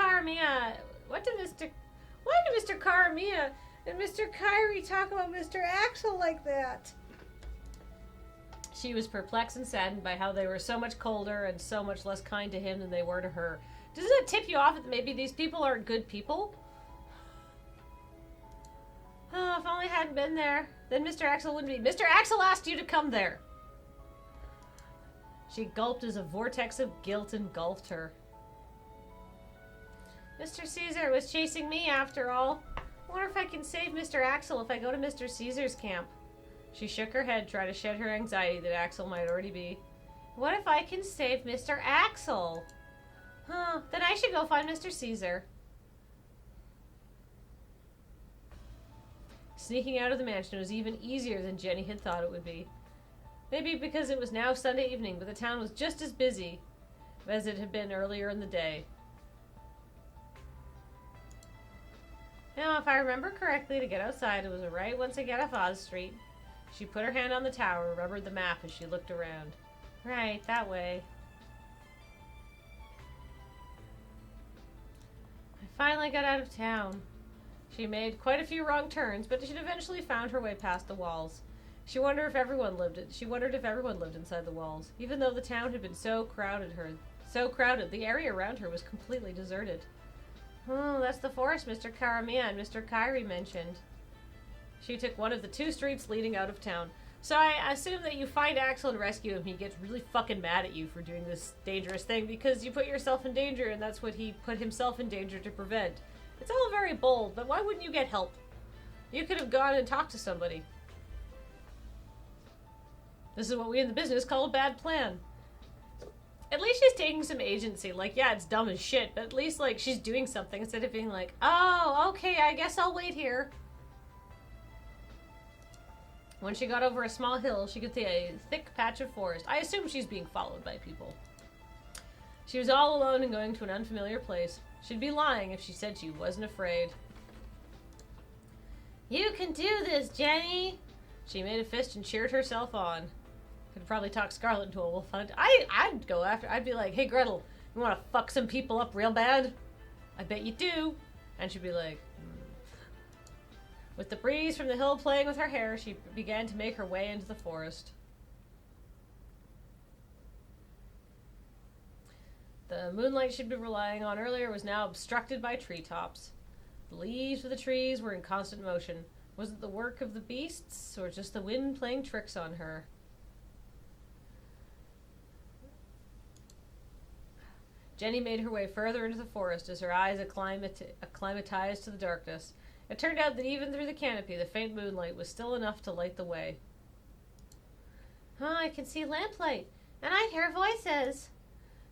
Karamia and Mr. Kyrie talk about Mr. Axel like that? She was perplexed and saddened by how they were so much colder and so much less kind to him than they were to her. Doesn't it tip you off that maybe these people aren't good people? Oh, if only I hadn't been there, then Mr. Axel wouldn't be. Mr. Axel asked you to come there! She gulped as a vortex of guilt engulfed her. Mr. Caesar was chasing me after all. I wonder if I can save Mr. Axel if I go to Mr. Caesar's camp. She shook her head, trying to shed her anxiety that Axel might already be. What if I can save Mr. Axel? Huh, then I should go find Mr. Caesar. Sneaking out of the mansion was even easier than Jenny had thought it would be. Maybe because it was now Sunday evening, but the town was just as busy as it had been earlier in the day. Now, if I remember correctly, to get outside, it was right once I get off Oz Street. She put her hand on the tower and remembered the map as she looked around. Right, that way. I finally got out of town. She made quite a few wrong turns, but she'd eventually found her way past the walls. She wondered if everyone lived inside the walls. Even though the town had been so crowded, the area around her was completely deserted. Oh, that's the forest Mr. Karamia and Mr. Kyrie mentioned. She took one of the two streets leading out of town. So I assume that you find Axel and rescue him. He gets really fucking mad at you for doing this dangerous thing because you put yourself in danger, and that's what he put himself in danger to prevent. It's all very bold, but why wouldn't you get help? You could have gone and talked to somebody. This is what we in the business call a bad plan. At least she's taking some agency. Like, yeah, it's dumb as shit, but at least, like, she's doing something instead of being like, oh, okay, I guess I'll wait here. When she got over a small hill, she could see a thick patch of forest. I assume she's being followed by people. She was all alone and going to an unfamiliar place. She'd be lying if she said she wasn't afraid. You can do this, Jenny! She made a fist and cheered herself on. Could probably talk Scarlet into a wolf hunt. I'd go after. I'd be like, hey Gretel, You want to fuck some people up real bad? I bet you do. And she'd be like, With the breeze from the hill playing with her hair, she began to make her way into the forest. The moonlight she'd been relying on earlier was now obstructed by treetops. The leaves of the trees were in constant motion. Was it the work of the beasts, or just the wind playing tricks on her? Jenny made her way further into the forest as her eyes acclimatized to the darkness. It turned out that even through the canopy, the faint moonlight was still enough to light the way. I can see lamplight, and I hear voices.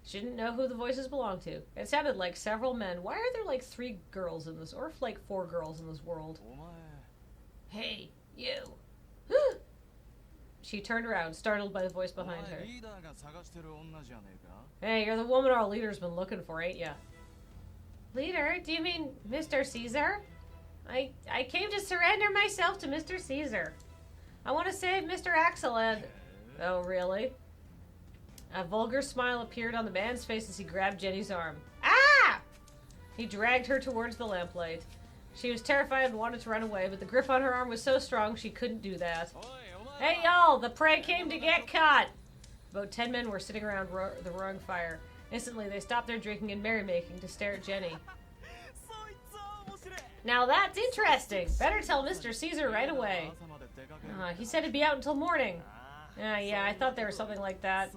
She didn't know who the voices belonged to. It sounded like several men. Why are there like 3 girls in this, or like 4 girls in this world? Hey, you. She turned around, startled by the voice behind her. Hey, you're the woman our leader's been looking for, ain't ya? Leader? Do you mean Mr. Caesar? I came to surrender myself to Mr. Caesar. I want to save Mr. Axel and... Oh, really? A vulgar smile appeared on the man's face as he grabbed Jenny's arm. Ah! He dragged her towards the lamplight. She was terrified and wanted to run away, but the grip on her arm was so strong she couldn't do that. Hey, y'all! The prey came to get caught! About 10 men were sitting around the roaring fire. Instantly, they stopped their drinking and merrymaking to stare at Jenny. Now that's interesting! Better tell Mr. Caesar right away. He said he'd be out until morning. Yeah, I thought there was something like that.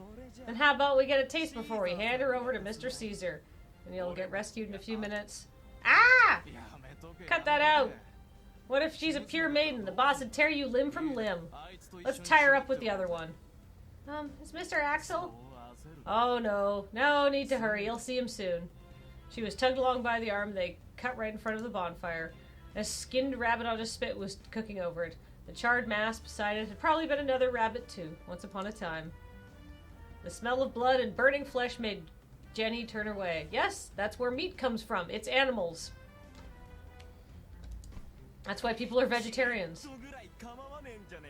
Then how about we get a taste before we hand her over to Mr. Caesar? And you'll get rescued in a few minutes. Ah! Cut that out! What if she's a pure maiden? The boss would tear you limb from limb. Let's tie her up with the other one. Is Mr. Axel? Oh, no. No need to hurry. You'll see him soon. She was tugged along by the arm. They cut right in front of the bonfire. A skinned rabbit on a spit was cooking over it. The charred mass beside it had probably been another rabbit, too, once upon a time. The smell of blood and burning flesh made Jenny turn away. Yes, that's where meat comes from. It's animals. That's why people are vegetarians.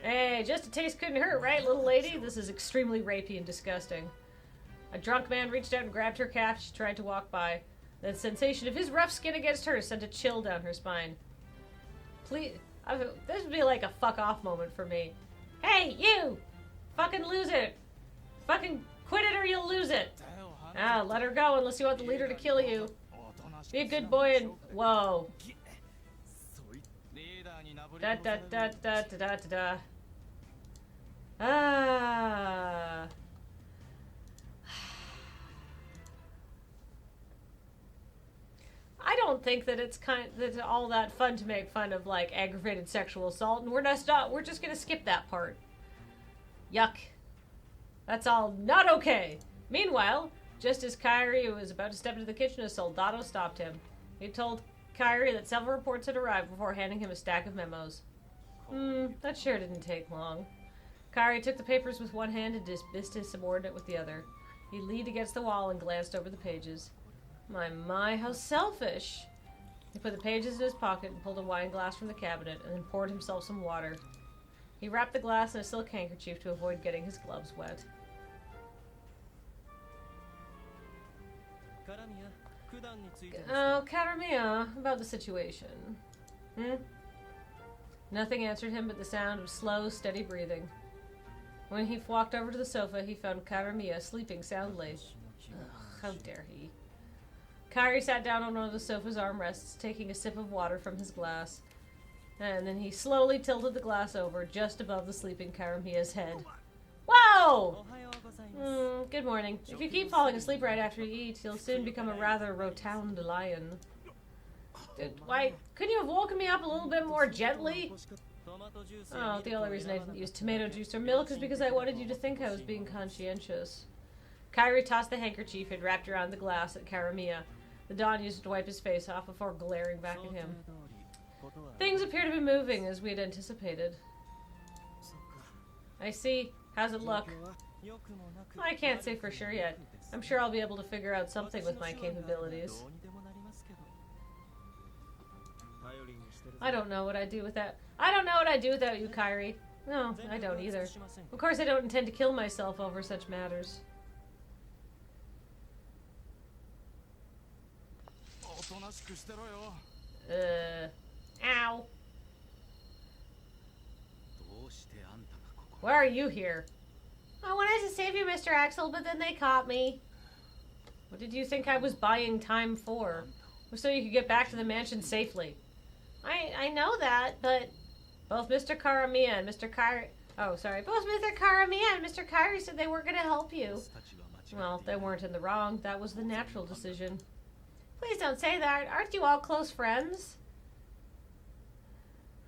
Hey, just a taste couldn't hurt, right, little lady? This is extremely rapey and disgusting. A drunk man reached out and grabbed her calf. She tried to walk by. The sensation of his rough skin against hers sent a chill down her spine. Please, this would be like a fuck off moment for me. Hey, you! Fucking lose it! Fucking quit it or you'll lose it! Let her go unless you want the leader to kill you. Be a good boy and... Whoa. Da da da da da da da. Ah. I don't think that it's all that fun to make fun of like aggravated sexual assault, and we're just gonna skip that part. Yuck. That's all not okay. Meanwhile, just as Kyrie was about to step into the kitchen, a soldado stopped him. He told Kyrie that several reports had arrived before handing him a stack of memos. That sure didn't take long. Kyrie took the papers with one hand and dismissed his subordinate with the other. He leaned against the wall and glanced over the pages. My, how selfish. He put the pages in his pocket and pulled a wine glass from the cabinet and then poured himself some water. He wrapped the glass in a silk handkerchief to avoid getting his gloves wet. Oh, Karamia, about the situation. Nothing answered him but the sound of slow, steady breathing. When he walked over to the sofa, he found Karamia sleeping soundly. Ugh, how dare he. Kyrie sat down on one of the sofa's armrests, taking a sip of water from his glass. And then he slowly tilted the glass over, just above the sleeping Karamia's head. Whoa! Good morning. If you keep falling asleep right after you eat, you'll soon become a rather rotund lion. Why, couldn't you have woken me up a little bit more gently? Oh, the only reason I didn't use tomato juice or milk is because I wanted you to think I was being conscientious. Kyrie tossed the handkerchief he'd wrapped around the glass at Karamia. The Don used it to wipe his face off before glaring back at him. Things appear to be moving as we had anticipated. I see. How's it look? I can't say for sure yet. I'm sure I'll be able to figure out something with my capabilities. I don't know what I'd do without... I don't know what I'd do without you, Kyrie. No, I don't either. Of course I don't intend to kill myself over such matters. Ow. Why are you here? I wanted to save you, Mr. Axel, but then they caught me. What did you think I was buying time for? So you could get back to the mansion safely. I know that, but both Mr. Karamiya and Mr. Kairi... Oh, sorry. Both Mr. Karamiya and Mr. Kairi said they weren't going to help you. Well, they weren't in the wrong. That was the natural decision. Please don't say that. Aren't you all close friends?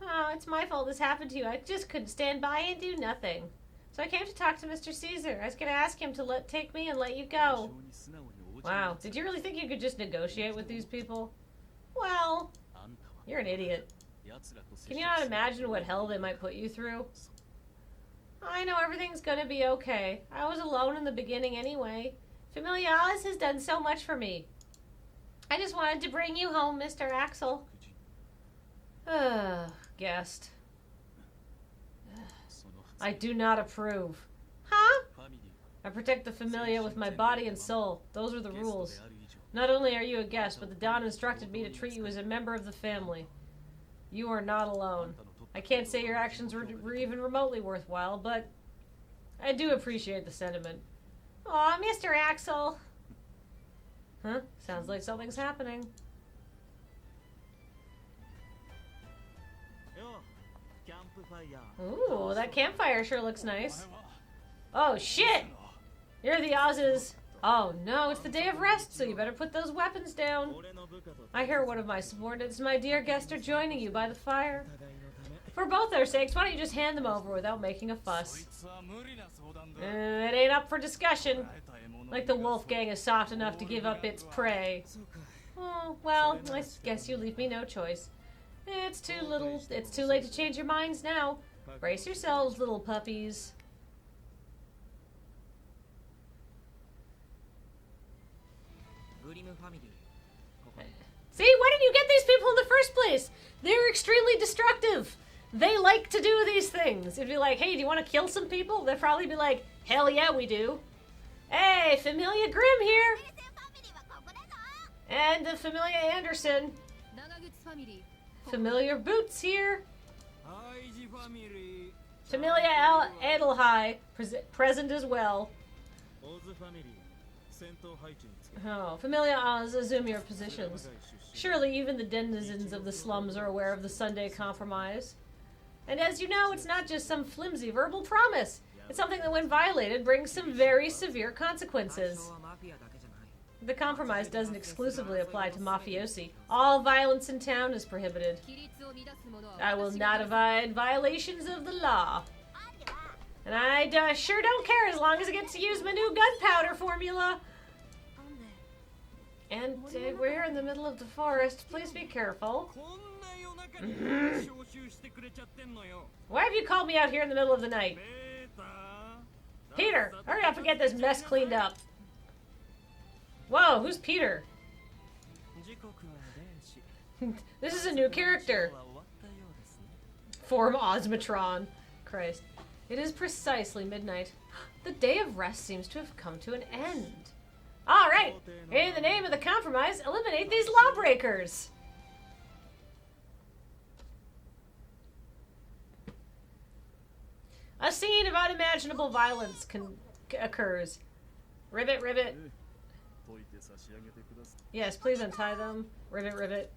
Oh, it's my fault this happened to you. I just couldn't stand by and do nothing. So I came to talk to Mr. Caesar. I was going to ask him to take me and let you go. Wow. Did you really think you could just negotiate with these people? Well, you're an idiot. Can you not imagine what hell they might put you through? I know everything's going to be okay. I was alone in the beginning anyway. Familialis has done so much for me. I just wanted to bring you home, Mr. Axel. Guest. I do not approve. Huh? I protect the Familia with my body and soul. Those are the rules. Not only are you a guest, but the Don instructed me to treat you as a member of the family. You are not alone. I can't say your actions were even remotely worthwhile, but I do appreciate the sentiment. Aw, Mr. Axel. Huh? Sounds like something's happening. Ooh, that campfire sure looks nice. Oh, shit! You're the Oz's. Oh, no, it's the day of rest, so you better put those weapons down. I hear one of my subordinates, my dear guest, are joining you by the fire. For both their sakes, why don't you just hand them over without making a fuss? It ain't up for discussion. Like the wolf gang is soft enough to give up its prey. Oh, well, I guess you leave me no choice. It's too late to change your minds now. Brace yourselves, little puppies. See, why didn't you get these people in the first place? They're extremely destructive. They like to do these things. It'd be like, hey, do you want to kill some people? They'd probably be like, hell yeah, we do. Hey, Familia Grimm here. And Familia Anderson. Familiar Boots here. Familia Edelhai, present as well. Oh, Familia Oz, assume your positions. Surely even the denizens of the slums are aware of the Sunday compromise. And as you know, it's not just some flimsy verbal promise. It's something that when violated brings some very severe consequences. The compromise doesn't exclusively apply to mafiosi. All violence in town is prohibited. I will not abide violations of the law. And I sure don't care as long as I get to use my new gunpowder formula. And we're here in the middle of the forest. Please be careful. Why have you called me out here in the middle of the night? Peter, hurry up and get this mess cleaned up. Whoa, who's Peter? This is a new character. Form Ozmatron. Christ. It is precisely midnight. The day of rest seems to have come to an end. Alright, in the name of the compromise, eliminate these lawbreakers. A scene of unimaginable violence occurs. Rivet, rivet. Yes, please untie them. Rivet, rivet.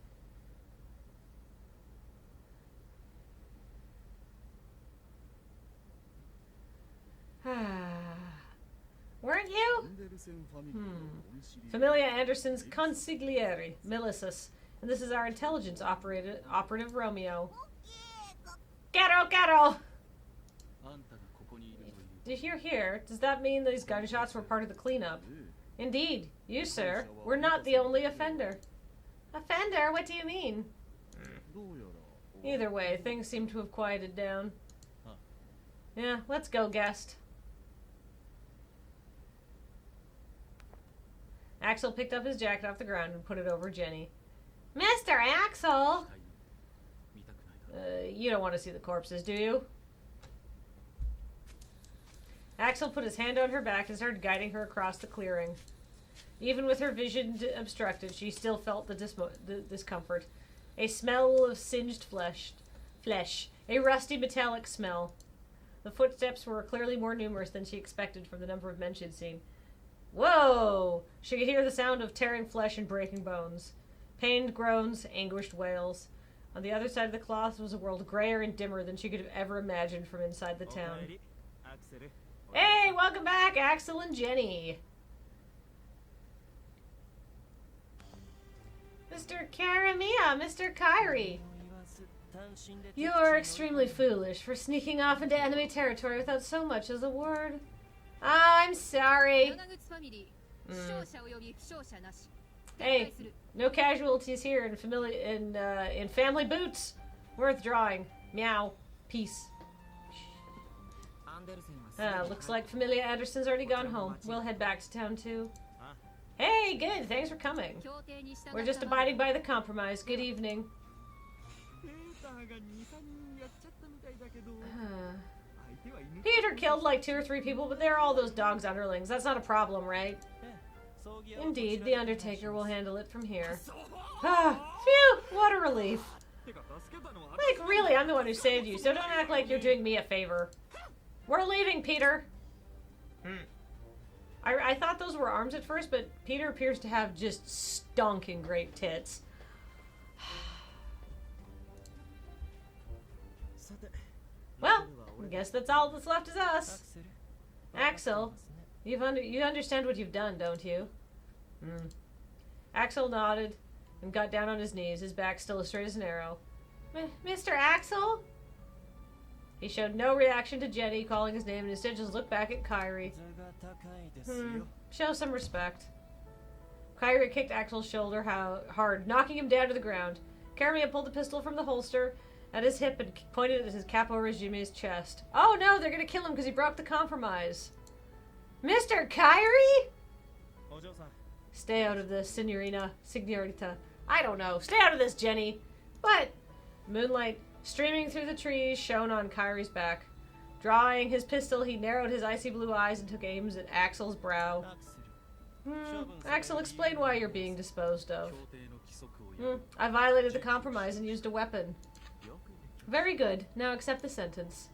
Weren't you? Familia Anderson's consigliere, Melissus. And this is our intelligence operative Romeo. Caro, caro! If you're here, does that mean these gunshots were part of the cleanup? Indeed. You, sir, were not the only offender. Offender? What do you mean? Either way, things seem to have quieted down. Yeah, let's go, guest. Axel picked up his jacket off the ground and put it over Jenny. Mr. Axel! You don't want to see the corpses, do you? Axel put his hand on her back and started guiding her across the clearing. Even with her vision obstructed, she still felt the discomfort. A smell of singed flesh. A rusty metallic smell. The footsteps were clearly more numerous than she expected from the number of men she'd seen. Whoa! She could hear the sound of tearing flesh and breaking bones. Pained groans, anguished wails. On the other side of the cloth was a world grayer and dimmer than she could have ever imagined from inside the town. Hey, welcome back, Axel and Jenny. Mr. Karamia, Mr. Kairi. You're extremely foolish for sneaking off into enemy territory without so much as a word. I'm sorry. Hey, no casualties here in family boots. Worth drawing. Meow. Peace. Looks like Familia Anderson's already gone home. We'll head back to town too. Hey, good. Thanks for coming. We're just abiding by the compromise. Good evening. Peter killed like 2 or 3 people, but they're all those dogs' underlings. That's not a problem, right? Indeed, the Undertaker will handle it from here. Phew! What a relief. Like, really, I'm the one who saved you, so don't act like you're doing me a favor. We're leaving, Peter. I thought those were arms at first, but Peter appears to have just stonking great tits. Well, I guess that's all that's left is us. Axel, you understand what you've done, don't you? Axel nodded and got down on his knees, his back still as straight as an arrow. Mr. Axel? He showed no reaction to Jenny calling his name and instead just looked back at Kairi. Show some respect. Kairi kicked Axel's shoulder hard, knocking him down to the ground. Karamia pulled the pistol from the holster at his hip and pointed it at his capo regime's chest. Oh no, they're gonna kill him because he broke the compromise. Mr. Kairi? Stay out of this, Signorita. I don't know. Stay out of this, Jenny. But moonlight streaming through the trees shone on Kairi's back. Drawing his pistol, he narrowed his icy blue eyes and took aims at Axel's brow. Axel, explain why you're being disposed of. I violated the compromise and used a weapon. Very good. Now accept the sentence.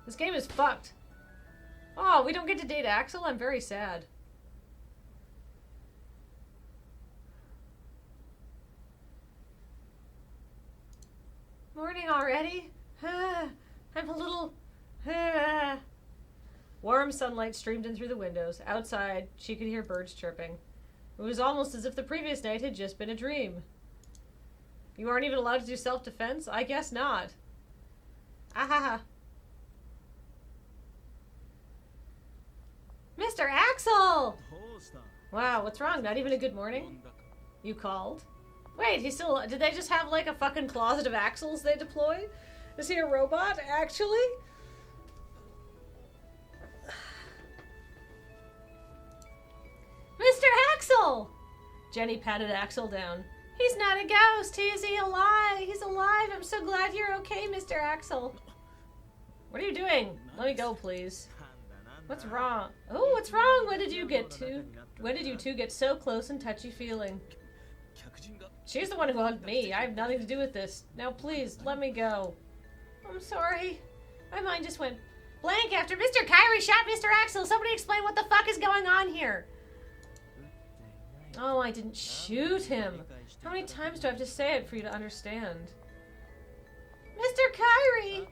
This game is fucked. Oh, we don't get to date Axel? I'm very sad. Morning already? I'm a little... Warm sunlight streamed in through the windows. Outside, she could hear birds chirping. It was almost as if the previous night had just been a dream. You aren't even allowed to do self-defense? I guess not. Ahaha. Mr. Axel! Wow, what's wrong? Not even a good morning? You called? Wait, he still... Did they just have, like, a fucking closet of Axels they deploy? Is he a robot, actually? Mr. Axel! Jenny patted Axel down. He's not a ghost. Is he alive? He's alive. I'm so glad you're okay, Mr. Axel. What are you doing? Let me go, please. What's wrong? Oh, what's wrong? When did you two get so close and touchy-feeling? She's the one who hugged me. I have nothing to do with this. Now, please, let me go. I'm sorry. My mind just went blank after Mr. Kairi shot Mr. Axel. Somebody explain what the fuck is going on here. Oh, I didn't shoot him. How many times do I have to say it for you to understand? Mr. Kairi!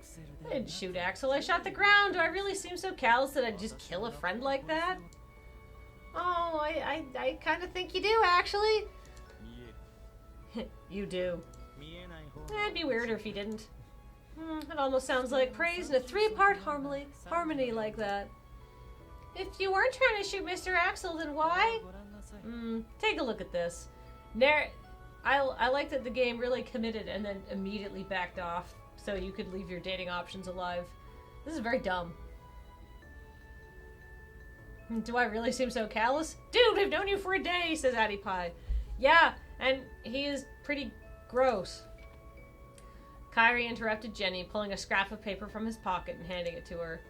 I didn't shoot Axel. I shot the ground. Do I really seem so callous that I'd just kill a friend like that? Oh, I kind of think you do, actually. You do. It'd be weirder if you didn't. It almost sounds like praise in a 3-part harmony like that. If you weren't trying to shoot Mr. Axel, then why? Take a look at this. I like that the game really committed and then immediately backed off so you could leave your dating options alive. This is very dumb. Do I really seem so callous? Dude, I've known you for a day, says Addie Pie. Yeah, and he is pretty gross. Kairi interrupted Jenny, pulling a scrap of paper from his pocket and handing it to her.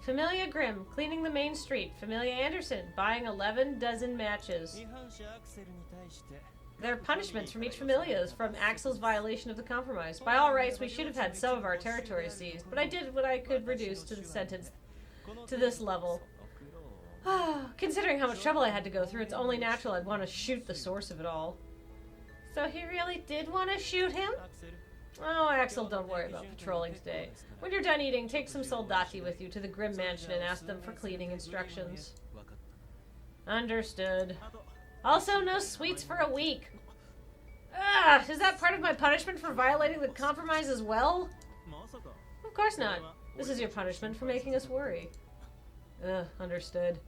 Familia Grimm, cleaning the main street. Familia Anderson, buying 11 dozen matches. There are punishments from each familia from Axel's violation of the compromise. By all rights, we should have had some of our territory seized, but I did what I could reduce to the sentence to this level. Considering how much trouble I had to go through, it's only natural I'd want to shoot the source of it all. So he really did want to shoot him? Oh, Axel, don't worry about patrolling today. When you're done eating, take some soldati with you to the Grimm mansion and ask them for cleaning instructions. Understood. Also, no sweets for a week. Is that part of my punishment for violating the compromise as well? Of course not. This is your punishment for making us worry. Understood.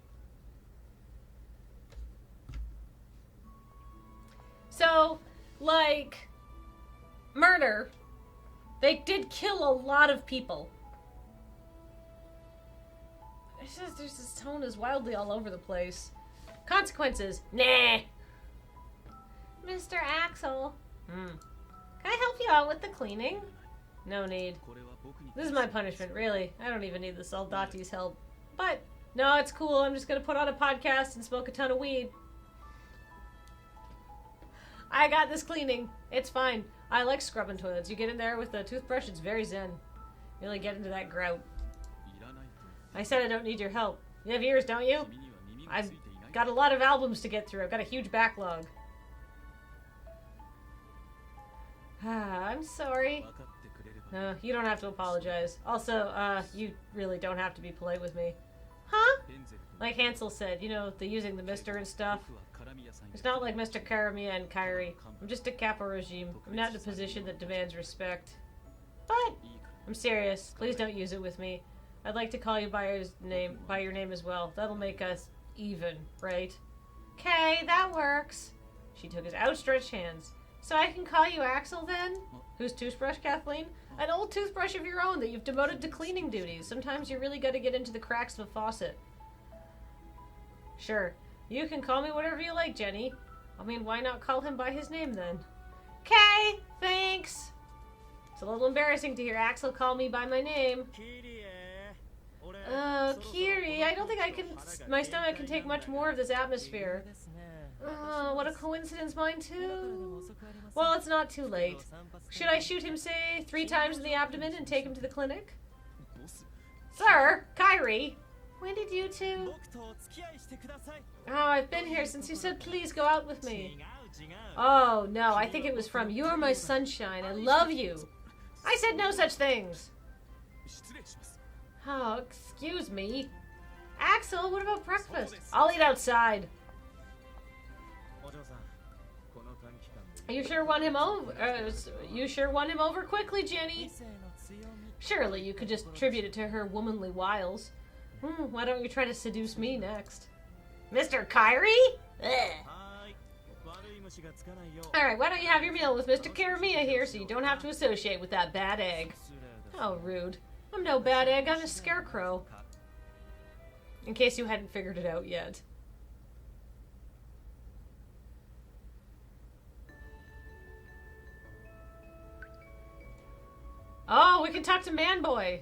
So, like, murder. They did kill a lot of people. It's just, there's this tone is wildly all over the place. Consequences. Nah. Mr. Axel. Can I help you out with the cleaning? No need. This is my punishment, really. I don't even need the soldati's help. But, no, it's cool. I'm just gonna put on a podcast and smoke a ton of weed. I got this cleaning. It's fine. I like scrubbing toilets. You get in there with a toothbrush, it's very zen. Really get into that grout. I said I don't need your help. You have ears, don't you? I've got a lot of albums to get through. I've got a huge backlog. I'm sorry. You don't have to apologize. Also, you really don't have to be polite with me. Huh? Like Hansel said, you know, the using the mister and stuff. It's not like Mr. Karamiya and Kairi. I'm just a capo regime. I'm not in a position that demands respect. But I'm serious. Please don't use it with me. I'd like to call you by your name as well. That'll make us even, right? Okay, that works. She took his outstretched hands. So I can call you Axel then? Whose toothbrush, Kathleen? An old toothbrush of your own that you've demoted to cleaning duties. Sometimes you really gotta get into the cracks of a faucet. Sure. You can call me whatever you like, Jenny. I mean, why not call him by his name then? Okay, thanks. It's a little embarrassing to hear Axel call me by my name. Kiri, I don't think my stomach can take much more of this atmosphere. What a coincidence, mine too. Well, it's not too late. Should I shoot him, say, 3 times in the abdomen and take him to the clinic? Sir, Kairi, when did you two... Oh, I've been here since you said please go out with me. Oh, no, I think it was from You're My Sunshine, I love you. I said no such things. Oh, excuse me. Axel, what about breakfast? I'll eat outside. You sure want him over quickly, Jenny? Surely you could just attribute it to her womanly wiles. Why don't you try to seduce me next? Mr. Kairi? Alright, why don't you have your meal with Mr. Karamiya here so you don't have to associate with that bad egg? How rude. I'm no bad egg, I'm a scarecrow. In case you hadn't figured it out yet. Oh, we can talk to Man-Boy.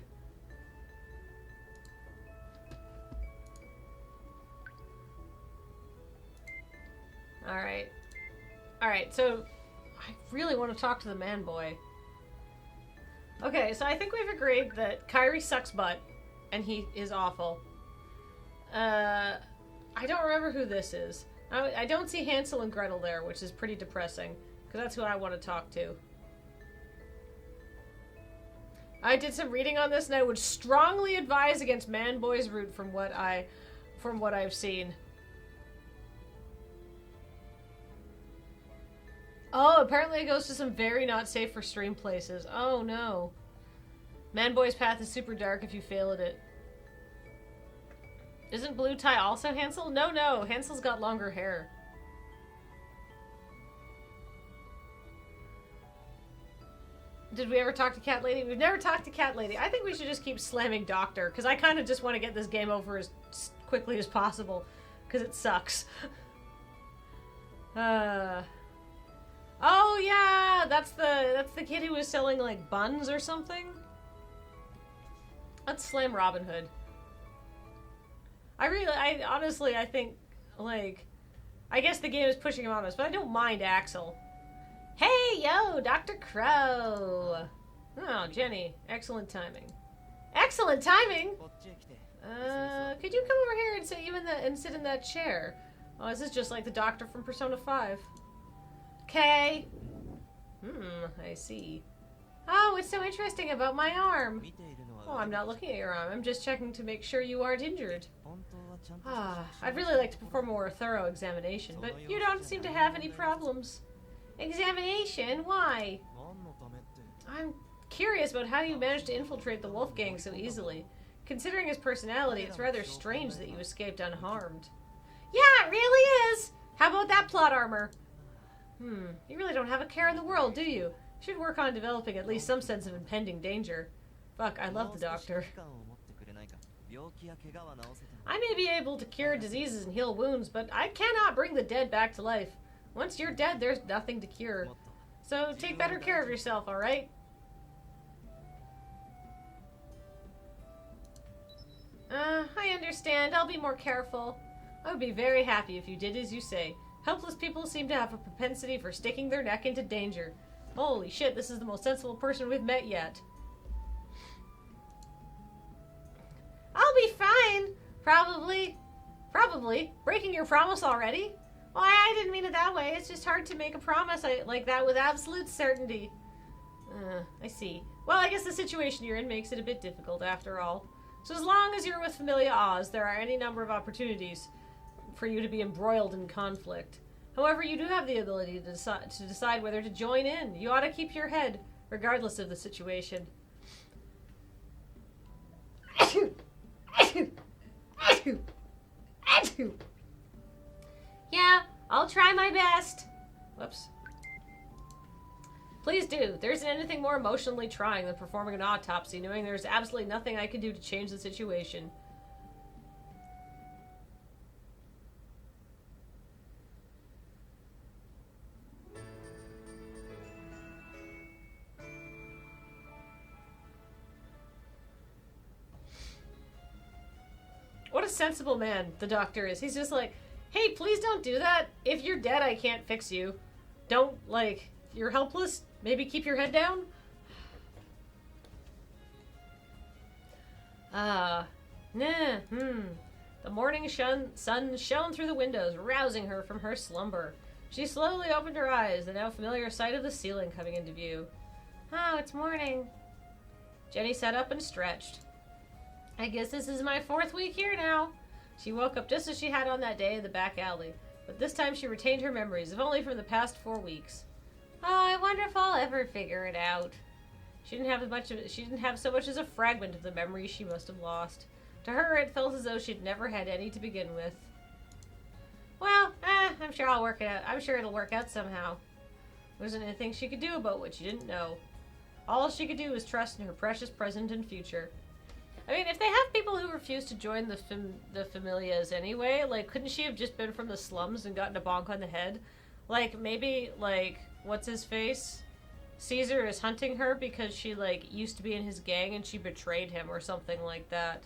Alright. Alright, so I really want to talk to the Man-Boy. Okay, so I think we've agreed that Kairi sucks butt, and he is awful. I don't remember who this is. I don't see Hansel and Gretel there, which is pretty depressing, because that's who I want to talk to. I did some reading on this, and I would strongly advise against Man-Boy's route from what I've seen. Oh, apparently it goes to some very not safe for stream places. Oh no. Man-Boy's path is super dark if you fail at it. Isn't Blue Tie also Hansel? No, Hansel's got longer hair. Did we ever talk to Cat Lady? We've never talked to Cat Lady. I think we should just keep slamming Doctor, because I kind of just want to get this game over as quickly as possible, because it sucks. Oh yeah, that's the kid who was selling like buns or something. Let's slam Robin Hood. honestly, I think, like, I guess the game is pushing him on us, but I don't mind Axel. Hey, yo, Dr. Crow. Oh, Jenny, excellent timing. Excellent timing? Could you come over here and sit in that chair? Oh, this is just like the doctor from Persona 5. Okay. I see. Oh, it's so interesting about my arm. Oh, I'm not looking at your arm. I'm just checking to make sure you aren't injured. I'd really like to perform a more thorough examination, but you don't seem to have any problems. Examination? Why? I'm curious about how you managed to infiltrate the Wolf Gang so easily. Considering his personality, it's rather strange that you escaped unharmed. Yeah, it really is! How about that plot armor? You really don't have a care in the world, do you? Should work on developing at least some sense of impending danger. Fuck, I love the doctor. I may be able to cure diseases and heal wounds, but I cannot bring the dead back to life. Once you're dead, there's nothing to cure. So take better care of yourself, alright? I understand. I'll be more careful. I would be very happy if you did as you say. Helpless people seem to have a propensity for sticking their neck into danger. Holy shit, this is the most sensible person we've met yet. I'll be fine. Probably. Breaking your promise already? Well, I didn't mean it that way. It's just hard to make a promise like that with absolute certainty. I see. Well, I guess the situation you're in makes it a bit difficult after all. So as long as you're with Familia Oz, there are any number of opportunities for you to be embroiled in conflict. However, you do have the ability to decide whether to join in. You ought to keep your head, regardless of the situation. Yeah, I'll try my best. Whoops. Please do. There isn't anything more emotionally trying than performing an autopsy, knowing there's absolutely nothing I can do to change the situation. What a sensible man the doctor is. He's just like, hey, please don't do that. If you're dead, I can't fix you. Don't, like, you're helpless. Maybe keep your head down. The morning sun shone through the windows, rousing her from her slumber. She slowly opened her eyes, the now familiar sight of the ceiling coming into view. Oh, it's morning. Jenny sat up and stretched. I guess this is my 4th week here now. She woke up just as she had on that day in the back alley, but this time she retained her memories, if only from the past 4 weeks. Oh, I wonder if I'll ever figure it out. She didn't have so much as a fragment of the memories she must have lost. To her, it felt as though she'd never had any to begin with. Well, I'm sure I'll work it out. I'm sure it'll work out somehow. There wasn't anything she could do about what she didn't know. All she could do was trust in her precious present and future. I mean, if they have people who refuse to join the Familias anyway, like, couldn't she have just been from the slums and gotten a bonk on the head? Like, maybe, like, what's his face? Caesar is hunting her because she, like, used to be in his gang and she betrayed him or something like that.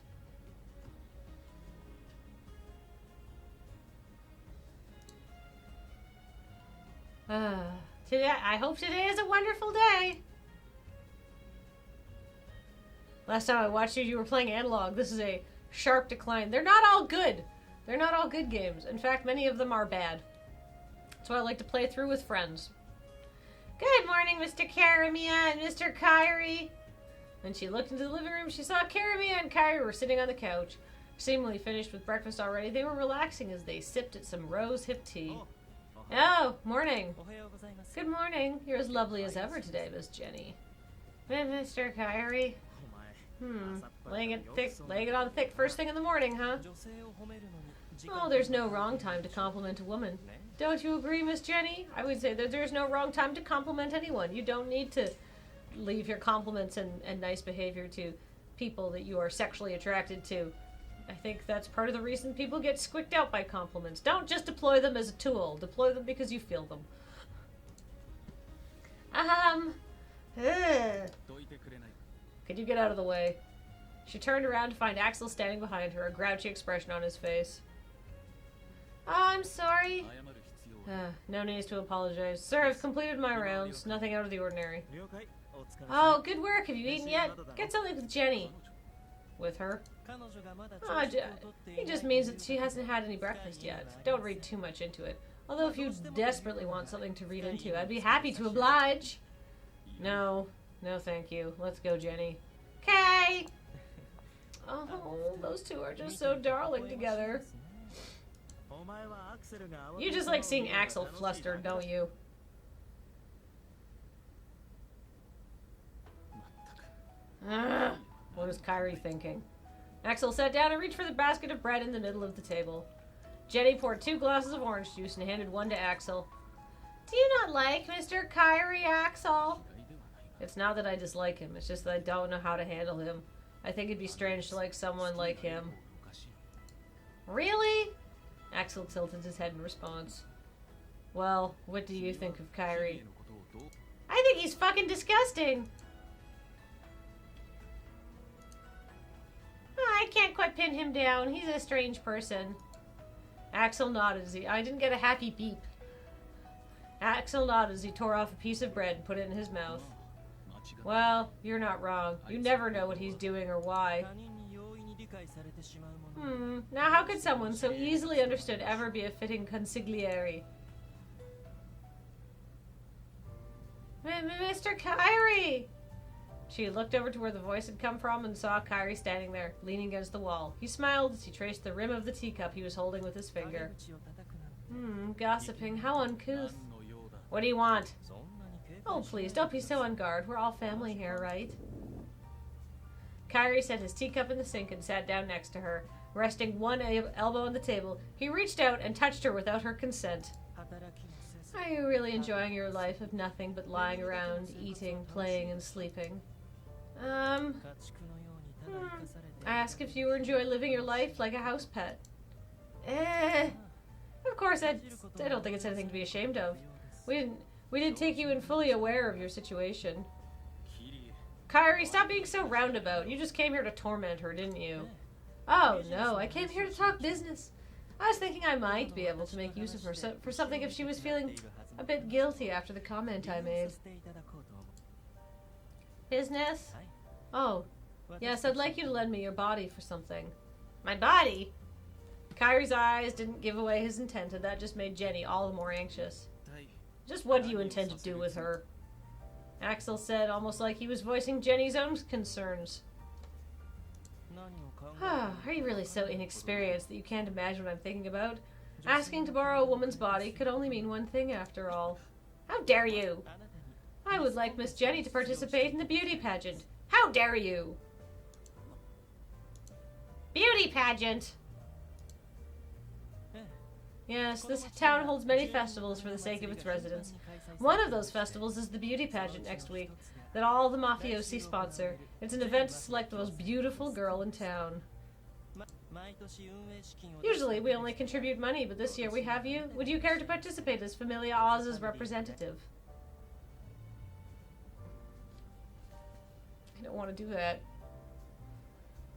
I hope today is a wonderful day. Last time I watched you, you were playing Analog. This is a sharp decline. They're not all good. They're not all good games. In fact, many of them are bad. That's why I like to play through with friends. Good morning, Mr. Karamia and Mr. Kyrie. When she looked into the living room, she saw Karamia and Kyrie were sitting on the couch. Seemingly finished with breakfast already, they were relaxing as they sipped at some rose hip tea. Oh, morning. Good morning. You're as lovely as ever today, Miss Jenny. Mr. Kyrie. Laying it on thick first thing in the morning, huh? Oh, there's no wrong time to compliment a woman. Don't you agree, Miss Jenny? I would say that there's no wrong time to compliment anyone. You don't need to leave your compliments and nice behavior to people that you are sexually attracted to. I think that's part of the reason people get squicked out by compliments. Don't just deploy them as a tool. Deploy them because you feel them. Could you get out of the way? She turned around to find Axel standing behind her, a grouchy expression on his face. Oh, I'm sorry. No need to apologize. Sir, I've completed my rounds. Nothing out of the ordinary. Oh, good work. Have you eaten yet? Get something with Jenny. With her? Oh, he just means that she hasn't had any breakfast yet. Don't read too much into it. Although if you desperately want something to read into, I'd be happy to oblige. No. No, thank you. Let's go, Jenny. Okay. Oh, those two are just so darling together. You just like seeing Axel flustered, don't you? What is Kairi thinking? Axel sat down and reached for the basket of bread in the middle of the table. Jenny poured 2 glasses of orange juice and handed one to Axel. Do you not like Mr. Kairi, Axel? It's not that I dislike him, it's just that I don't know how to handle him. I think it'd be strange to like someone like him. Really? Axel tilted his head in response. Well, what do you think of Kairi? I think he's fucking disgusting. Oh, I can't quite pin him down. He's a strange person. Axel nodded as I didn't get a happy beep. Axel nodded as he tore off a piece of bread and put it in his mouth. Well, you're not wrong. You never know what he's doing or why. Now how could someone so easily understood ever be a fitting consigliere? Mr. Kairi! She looked over to where the voice had come from and saw Kairi standing there, leaning against the wall. He smiled as he traced the rim of the teacup he was holding with his finger. Gossiping. How uncouth. What do you want? Oh, please, don't be so on guard. We're all family here, right? Kairi set his teacup in the sink and sat down next to her. Resting one elbow on the table, he reached out and touched her without her consent. Are you really enjoying your life of nothing but lying around, eating, playing, and sleeping? I ask if you enjoy living your life like a house pet. Of course, I don't think it's anything to be ashamed of. We didn't take you in fully aware of your situation. Kairi, stop being so roundabout. You just came here to torment her, didn't you? Oh, no, I came here to talk business. I was thinking I might be able to make use of her for something if she was feeling a bit guilty after the comment I made. Business? Oh, yes, I'd like you to lend me your body for something. My body? Kairi's eyes didn't give away his intent, and that just made Jenny all the more anxious. Just what do you intend to do with her? Axel said, almost like he was voicing Jenny's own concerns. Are you really so inexperienced that you can't imagine what I'm thinking about? Asking to borrow a woman's body could only mean one thing after all. How dare you! I would like Miss Jenny to participate in the beauty pageant. How dare you! Beauty pageant! Yes, this town holds many festivals for the sake of its residents. One of those festivals is the beauty pageant next week, that all the mafiosi sponsor. It's an event to select the most beautiful girl in town. Usually we only contribute money, but this year we have you. Would you care to participate as Familia Oz's representative? I don't want to do that.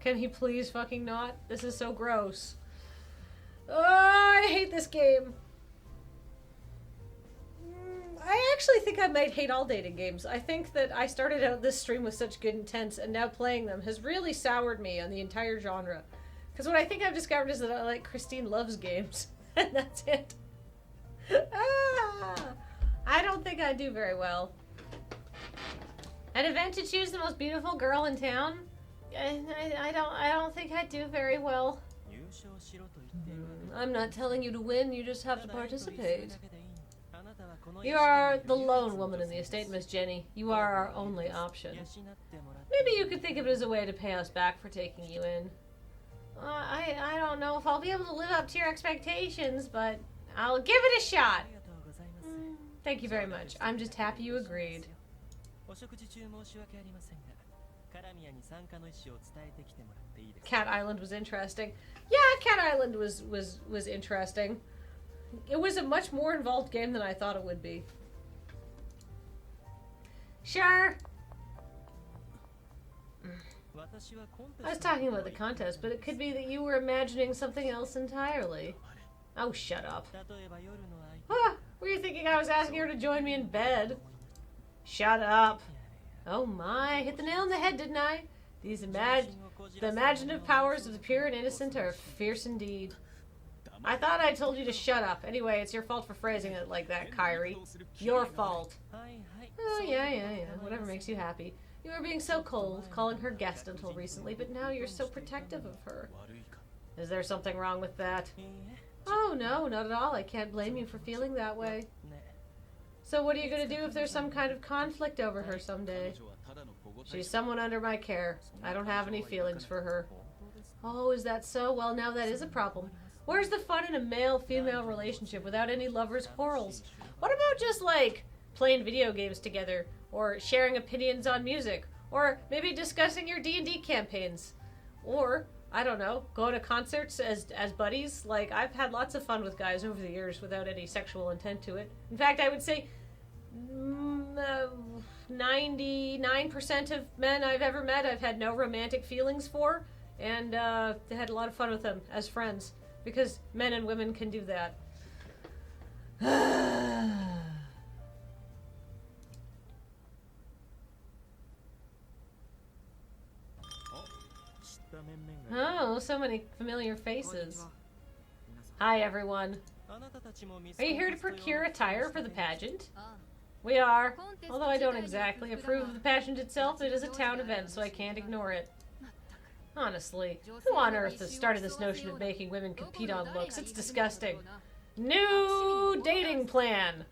Can he please fucking not? This is so gross. Oh, I hate this game. I actually think I might hate all dating games. I think that I started out this stream with such good intents, and now playing them has really soured me on the entire genre. Because what I think I've discovered is that I like Christine Loves games. And that's it. I don't think I do very well. An event to choose the most beautiful girl in town? I don't think I do very well. I'm not telling you to win, you just have to participate. You are the lone woman in the estate, Miss Jenny. You are our only option. Maybe you could think of it as a way to pay us back for taking you in. I don't know if I'll be able to live up to your expectations, but I'll give it a shot. Thank you very much. I'm just happy you agreed. Cat Island was interesting. Yeah, Cat Island was interesting. It was a much more involved game than I thought it would be. Sure. I was talking about the contest, but it could be that you were imagining something else entirely. Oh, shut up. Ah, were you thinking I was asking her to join me in bed? Shut up. Oh my, hit the nail on the head, didn't I? The imaginative powers of the pure and innocent are fierce indeed. I thought I told you to shut up. Anyway, it's your fault for phrasing it like that, Kyrie. Your fault. Oh, yeah. Whatever makes you happy. You were being so cold, calling her guest until recently, but now you're so protective of her. Is there something wrong with that? Oh, no, not at all. I can't blame you for feeling that way. So what are you going to do if there's some kind of conflict over her someday? She's someone under my care. I don't have any feelings for her. Oh, is that so? Well, now that is a problem. Where's the fun in a male-female relationship without any lovers' quarrels? What about just, like, playing video games together, or sharing opinions on music, or maybe discussing your D&D campaigns? Or, I don't know, going to concerts as buddies? Like, I've had lots of fun with guys over the years without any sexual intent to it. In fact, I would say 99% of men I've ever met I've had no romantic feelings for, and they had a lot of fun with them as friends. Because men and women can do that. Oh, so many familiar faces. Hi, everyone. Are you here to procure attire for the pageant? We are. Although I don't exactly approve of the pageant itself, it is a town event, so I can't ignore it. Honestly, who on earth has started this notion of making women compete on looks? It's disgusting. New dating plan.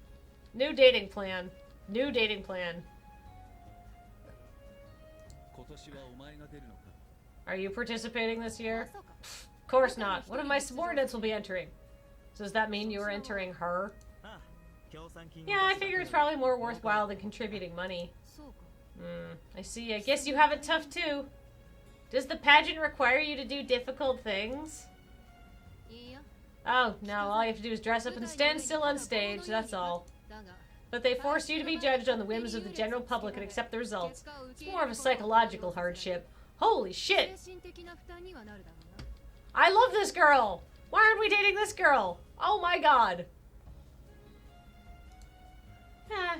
New dating plan. New dating plan. Are you participating this year? Pfft, of course not. One of my subordinates will be entering. So does that mean you are entering her? Yeah, I figure it's probably more worthwhile than contributing money. I see. I guess you have it tough too. Does the pageant require you to do difficult things? Oh, no, all you have to do is dress up and stand still on stage, that's all. But they force you to be judged on the whims of the general public and accept the results. It's more of a psychological hardship. Holy shit! I love this girl! Why aren't we dating this girl? Oh my god!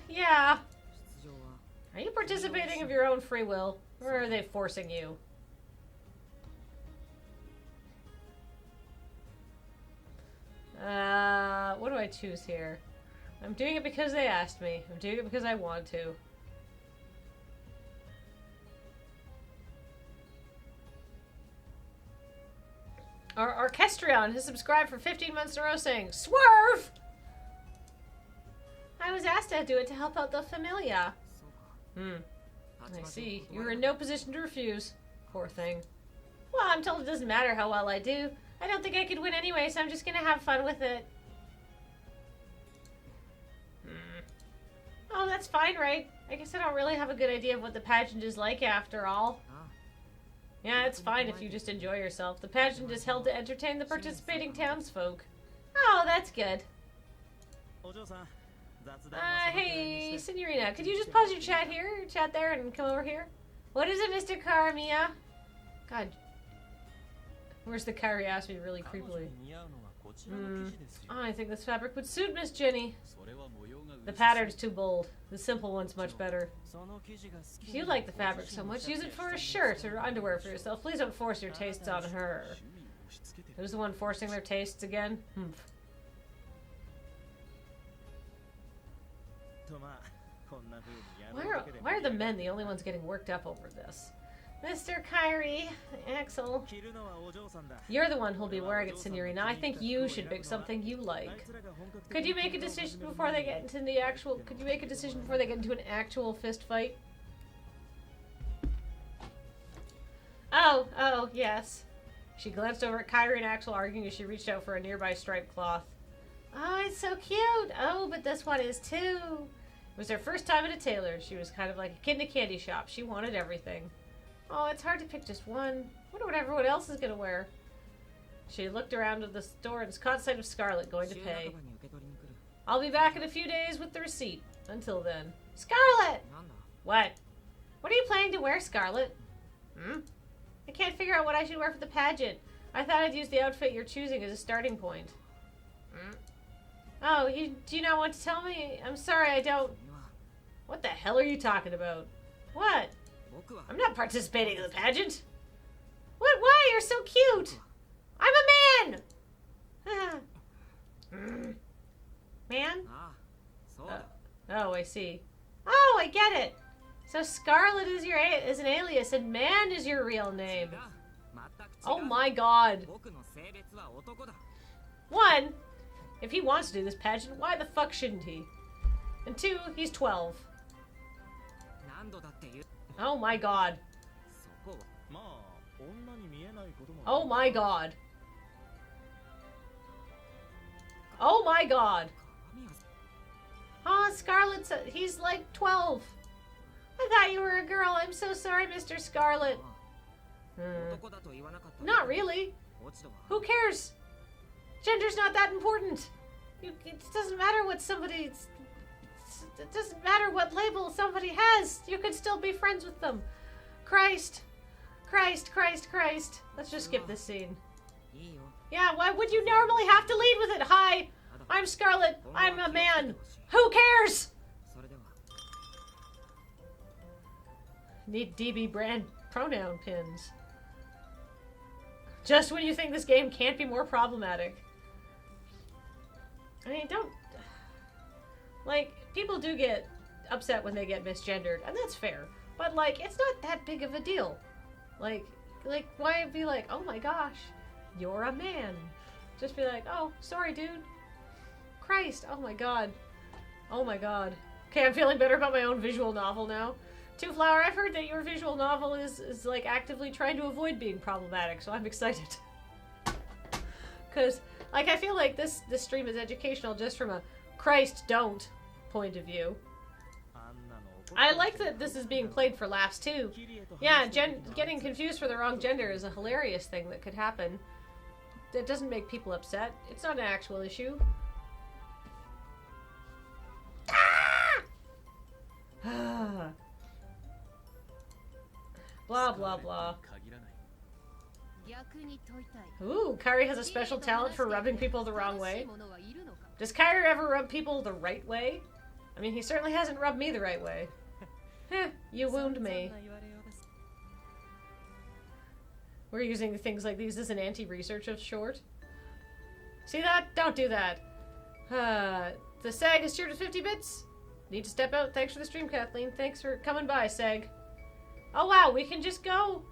Yeah. Are you participating of your own free will? Or are they forcing you? What do I choose here? I'm doing it because they asked me. I'm doing it because I want to. Our Orchestrion has subscribed for 15 months in a row saying, Swerve! I was asked to do it to help out the Familia. I see. You were in no position to refuse. Poor thing. Well, I'm told it doesn't matter how well I do. I don't think I could win anyway, so I'm just gonna have fun with it. Oh, that's fine, right? I guess I don't really have a good idea of what the pageant is like after all. Yeah, it's fine if you just enjoy yourself. The pageant is held to entertain the participating townsfolk. Oh, that's good. Hey, Signorina, could you just pause your chat there, and come over here? What is it, Mr. Carmia? God. Where's the Kyrie asked me really creepily? Oh, I think this fabric would suit Miss Jenny. The pattern's too bold. The simple one's much better. If you like the fabric so much, use it for a shirt or underwear for yourself. Please don't force your tastes on her. Who's the one forcing their tastes again? Why are the men the only ones getting worked up over this? Mr. Kyrie, Axel, you're the one who'll be wearing it, Signorina. I think you should pick something you like. Could you make a decision before they get into the actual? Could you make a decision before they get into an actual fist fight? Oh, yes. She glanced over at Kyrie and Axel arguing as she reached out for a nearby striped cloth. Oh, it's so cute. Oh, but this one is too. It was her first time at a tailor. She was kind of like a kid in a candy shop. She wanted everything. Oh, it's hard to pick just one. Wonder what everyone else is going to wear. She looked around at the store and caught sight of Scarlet going to pay. I'll be back in a few days with the receipt. Until then. Scarlet! What? What are you planning to wear, Scarlet? Hmm? I can't figure out what I should wear for the pageant. I thought I'd use the outfit you're choosing as a starting point. Hmm? Oh, do you not want to tell me? I'm sorry, I don't... What the hell are you talking about? What? I'm not participating in the pageant. What? Why? You're so cute. I'm a man. Man? Oh, I see. Oh, I get it. So Scarlet is is an alias and Man is your real name. Oh my god. One, if he wants to do this pageant, why the fuck shouldn't he? And two, he's 12. Oh my god. Oh my god. Oh my god. Oh, Scarlet's... he's like 12. I thought you were a girl. I'm so sorry, Mr. Scarlet. Not really. Who cares? Gender's not that important. It doesn't matter what somebody's... It doesn't matter what label somebody has. You can still be friends with them. Christ. Christ, Christ, Christ. Let's just skip this scene. Yeah, why would you normally have to lead with it? Hi, I'm Scarlet. I'm a man. Who cares? Need DB brand pronoun pins. Just when you think this game can't be more problematic. I mean, don't... Like, people do get upset when they get misgendered, and that's fair. But, like, it's not that big of a deal. Like, why be like, oh my gosh, you're a man? Just be like, oh, sorry, dude. Christ, oh my god. Oh my god. Okay, I'm feeling better about my own visual novel now. Two Flower, I've heard that your visual novel is like actively trying to avoid being problematic, so I'm excited. Because, like, I feel like this stream is educational just from a Christ don't point of view. I like that this is being played for laughs too. Yeah, getting confused for the wrong gender is a hilarious thing that could happen. It doesn't make people upset. It's not an actual issue. Ah! Blah, blah, blah. Ooh, Kairi has a special talent for rubbing people the wrong way. Does Kairi ever rub people the right way? I mean, he certainly hasn't rubbed me the right way. Heh, you wound me. We're using things like these as an anti-research of short. See that? Don't do that. The SAG is cheered with 50 bits. Need to step out. Thanks for the stream, Kathleen. Thanks for coming by, SAG. Oh wow, we can just go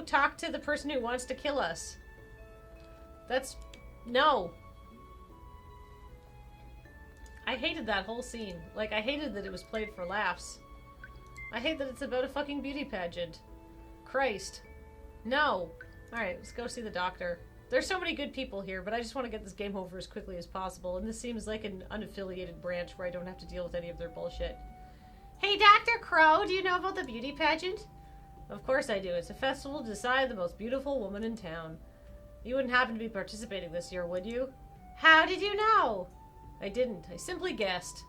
talk to the person who wants to kill us. That's... no. I hated that whole scene. Like, I hated that it was played for laughs. I hate that it's about a fucking beauty pageant. Christ. No. Alright, let's go see the doctor. There's so many good people here, but I just want to get this game over as quickly as possible, and this seems like an unaffiliated branch where I don't have to deal with any of their bullshit. Hey, Dr. Crow, do you know about the beauty pageant? Of course I do. It's a festival to decide the most beautiful woman in town. You wouldn't happen to be participating this year, would you? How did you know? I didn't. I simply guessed.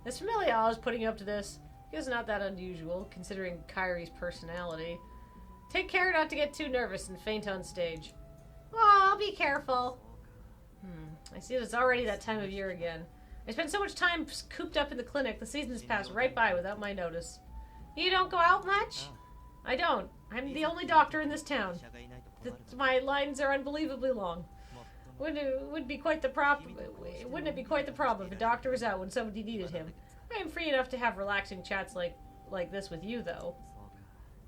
As familiar, I was putting you up to this. It's not that unusual, considering Kairi's personality. Take care not to get too nervous and faint on stage. Oh, I'll be careful. I see it's already that time of year again. I spent so much time cooped up in the clinic, the seasons passed right by without my notice. You don't go out much? I don't. I'm the only doctor in this town. My lines are unbelievably long. Wouldn't it be quite the problem if a doctor was out when somebody needed him? I am free enough to have relaxing chats like this with you, though.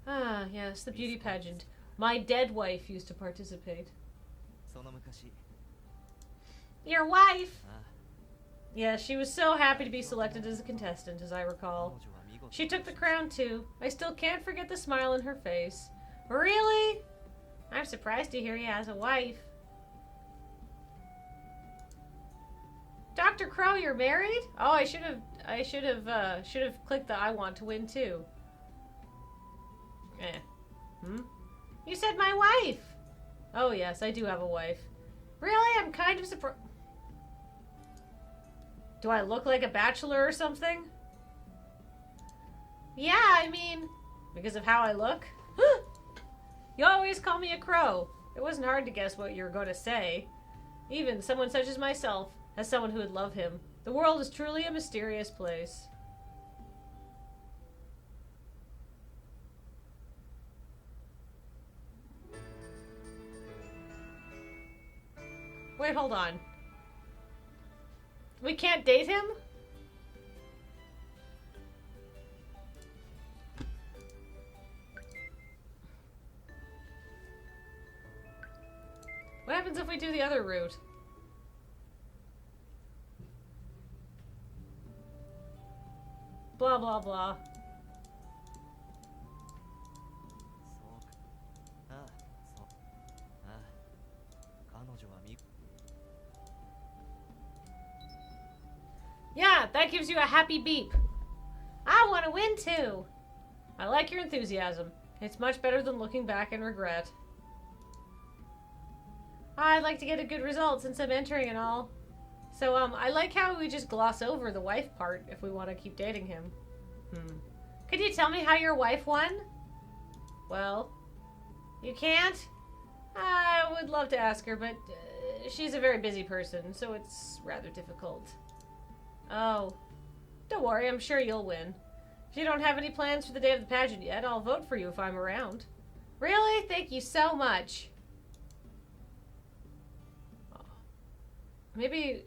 Ah, yes, the beauty pageant. My dead wife used to participate. Your wife? Yeah, she was so happy to be selected as a contestant, as I recall. She took the crown, too. I still can't forget the smile on her face. Really? I'm surprised to hear he has a wife. Dr. Crow, you're married? Oh, I should have clicked the I want to win, too. You said my wife! Oh, yes, I do have a wife. Really? I'm kind of surprised. Do I look like a bachelor or something? Yeah, I mean, because of how I look? You always call me a crow. It wasn't hard to guess what you were going to say. Even someone such as myself, as someone who would love him. The world is truly a mysterious place. Wait, hold on. We can't date him? What happens if we do the other route? Blah, blah, blah. Yeah, that gives you a happy beep. I want to win too. I like your enthusiasm. It's much better than looking back in regret. I'd like to get a good result since I'm entering and all. So, I like how we just gloss over the wife part if we want to keep dating him. Could you tell me how your wife won? Well, you can't? I would love to ask her, but she's a very busy person, so it's rather difficult. Oh, don't worry, I'm sure you'll win. If you don't have any plans for the day of the pageant yet, I'll vote for you if I'm around. Really? Thank you so much. Maybe...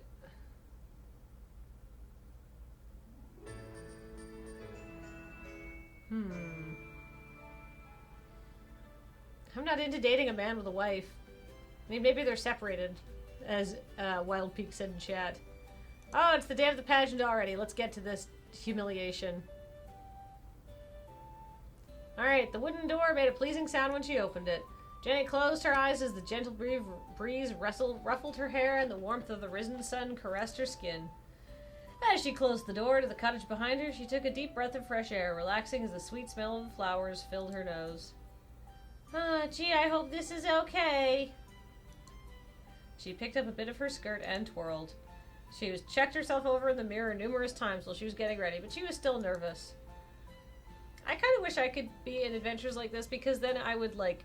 I'm not into dating a man with a wife. I mean, maybe they're separated, as Wild Peak said in chat. Oh, it's the day of the pageant already. Let's get to this humiliation. Alright, the wooden door made a pleasing sound when she opened it. Jenny closed her eyes as the gentle breeze ruffled her hair and the warmth of the risen sun caressed her skin. As she closed the door to the cottage behind her, she took a deep breath of fresh air, relaxing as the sweet smell of the flowers filled her nose. Gee, I hope this is okay. She picked up a bit of her skirt and twirled. She checked herself over in the mirror numerous times while she was getting ready, but she was still nervous. I kind of wish I could be in adventures like this because then I would, like,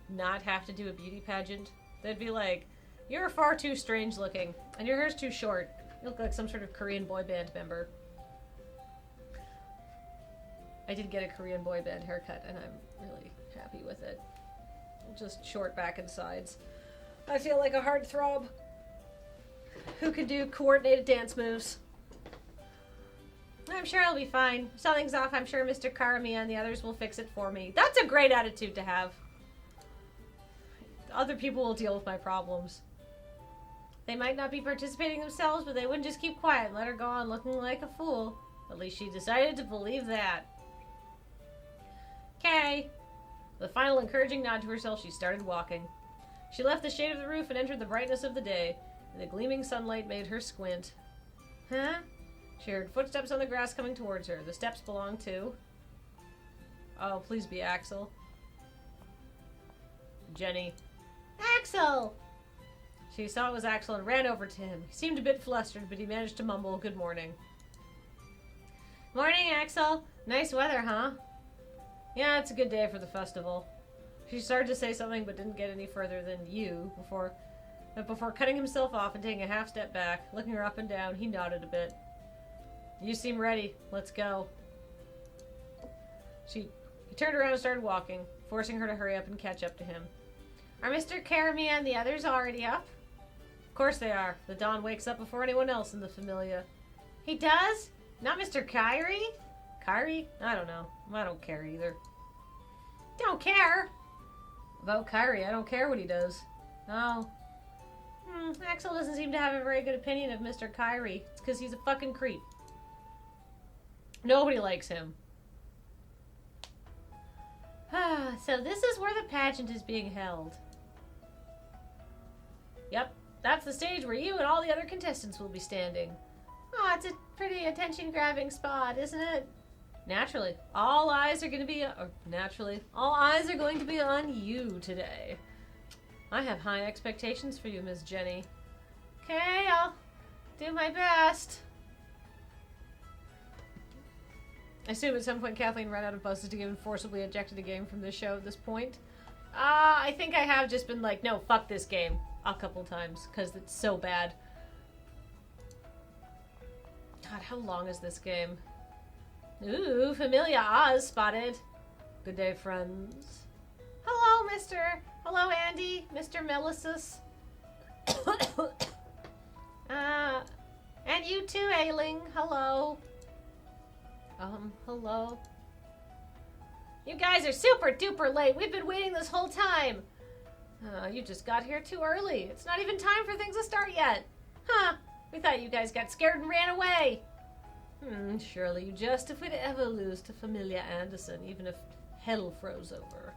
not have to do a beauty pageant. They'd be like, you're far too strange looking, and your hair's too short. You look like some sort of Korean boy band member. I did get a Korean boy band haircut, and I'm really happy with it. Just short back and sides. I feel like a heartthrob who can do coordinated dance moves. I'm sure I'll be fine. If something's off, I'm sure Mr. Karami and the others will fix it for me. That's a great attitude to have. Other people will deal with my problems. They might not be participating themselves, but they wouldn't just keep quiet and let her go on looking like a fool. At least she decided to believe that. Okay. With a final encouraging nod to herself, she started walking. She left the shade of the roof and entered the brightness of the day. The gleaming sunlight made her squint. Huh? She heard footsteps on the grass coming towards her. The steps belonged to... Oh, please be Axel. Jenny. Axel! She saw it was Axel and ran over to him. He seemed a bit flustered, but he managed to mumble, "Good morning." Morning, Axel. Nice weather, huh? Yeah, it's a good day for the festival. She started to say something, but didn't get any further than you before cutting himself off and taking a half step back. Looking her up and down, he nodded a bit. You seem ready. Let's go. He turned around and started walking, forcing her to hurry up and catch up to him. Are Mr. Karami and the others already up? Of course they are. The Don wakes up before anyone else in the Familia. He does? Not Mr. Kyrie? Kyrie? I don't know. I don't care either. Don't care? About Kyrie, I don't care what he does. No. Axel doesn't seem to have a very good opinion of Mr. Kyrie. It's because he's a fucking creep. Nobody likes him. So this is where the pageant is being held. Yep, that's the stage where you and all the other contestants will be standing. Oh, it's a pretty attention-grabbing spot, isn't it? Naturally, all eyes are going to be on you today. I have high expectations for you, Miss Jenny. Okay, I'll do my best. I assume at some point Kathleen ran out of buzzes to give and forcibly ejected a game from this show at this point. I think I have just been like, no, fuck this game a couple times because it's so bad. God, how long is this game? Ooh, Familia Oz spotted. Good day, friends. Hello, mister. Hello, Andy. Mr. Melissus. And you too, Ailing. Hello. Hello. You guys are super duper late. We've been waiting this whole time. You just got here too early. It's not even time for things to start yet. Huh. We thought you guys got scared and ran away. Surely you just if we'd ever lose to Familia Anderson, even if hell froze over.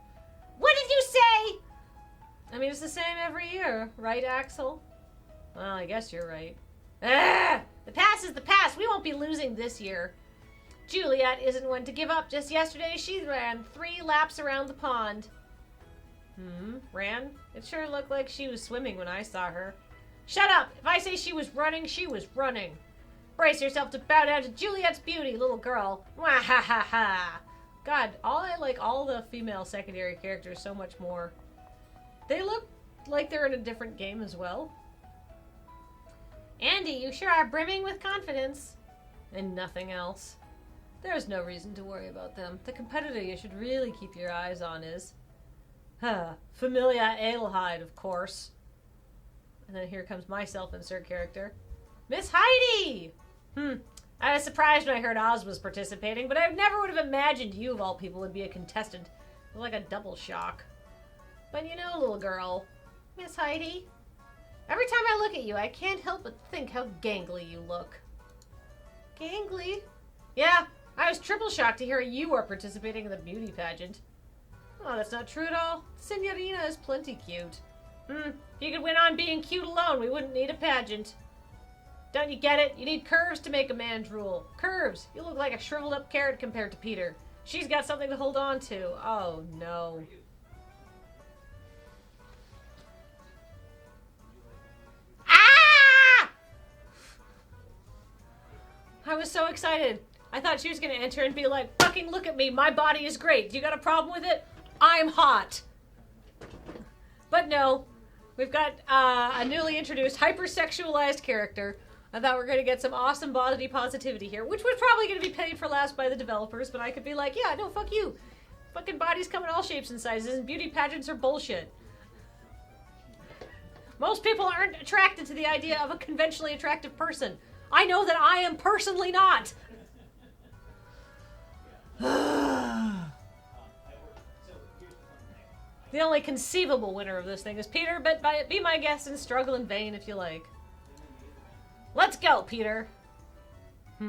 What did you say? I mean, it's the same every year, right, Axel? Well, I guess you're right. The past is the past. We won't be losing this year. Juliet isn't one to give up. Just yesterday, she ran 3 laps around the pond. Ran? It sure looked like she was swimming when I saw her. Shut up! If I say she was running, she was running. Brace yourself to bow down to Juliet's beauty, little girl. Wah-ha-ha-ha! God, I like all the female secondary characters so much more. They look like they're in a different game as well. Andy, you sure are brimming with confidence. And nothing else. There's no reason to worry about them. The competitor you should really keep your eyes on is... Familia Adelheid, of course. And then here comes my self-insert character. Miss Heidi! I was surprised when I heard Oz was participating, but I never would have imagined you, of all people, would be a contestant. It was like a double shock. But you know, little girl, Miss Heidi, every time I look at you, I can't help but think how gangly you look. Gangly? Yeah, I was triple shocked to hear you are participating in the beauty pageant. Oh, that's not true at all. Signorina is plenty cute. If you could win on being cute alone, we wouldn't need a pageant. Don't you get it? You need curves to make a man drool. Curves! You look like a shriveled up carrot compared to Peter. She's got something to hold on to. Oh, no. Ah! I was so excited. I thought she was going to enter and be like, fucking look at me, my body is great. You got a problem with it? I'm hot. But no, we've got a newly introduced hypersexualized character. I thought we were going to get some awesome body positivity here, which was probably going to be paid for last by the developers, but I could be like, yeah, no, fuck you. Fucking bodies come in all shapes and sizes, and beauty pageants are bullshit. Most people aren't attracted to the idea of a conventionally attractive person. I know that I am personally not. The only conceivable winner of this thing is Peter, but be my guest and struggle in vain if you like. Let's go, Peter. A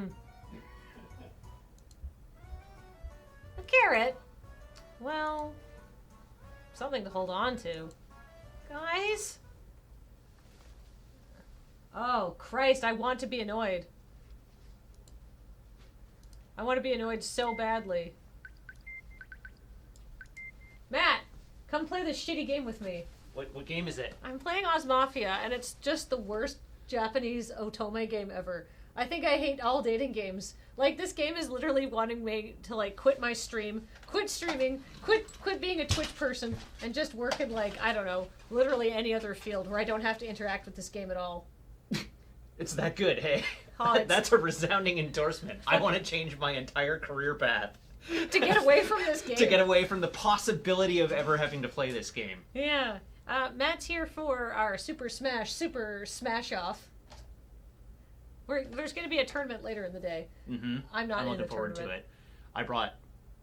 carrot? Well, something to hold on to. Guys? Oh, Christ, I want to be annoyed. I want to be annoyed so badly. Matt, come play this shitty game with me. What game is it? I'm playing Ozmafia, and it's just the worst Japanese otome game ever. I think I hate all dating games. Like, this game is literally wanting me to, like, quit my stream, quit streaming, quit being a Twitch person, and just work in, like, I don't know, literally any other field where I don't have to interact with this game at all. It's that good, hey? That's a resounding endorsement. I want to change my entire career path. To get away from this game. To get away from the possibility of ever having to play this game. Yeah. Matt's here for our Super Smash Off. There's going to be a tournament later in the day. I'm not in the tournament. I'm looking forward to it. I brought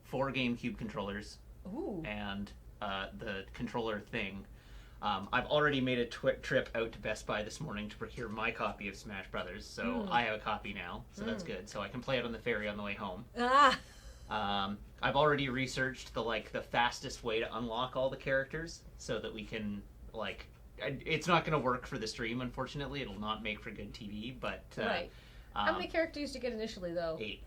4 GameCube controllers. Ooh. And the controller thing. I've already made a trip out to Best Buy this morning to procure my copy of Smash Brothers, so I have a copy now, so that's good. So I can play it on the ferry on the way home. I've already researched the fastest way to unlock all the characters, so that we can, like, it's not going to work for the stream, unfortunately. It'll not make for good TV, but... right. How many characters did you get initially, though? 8.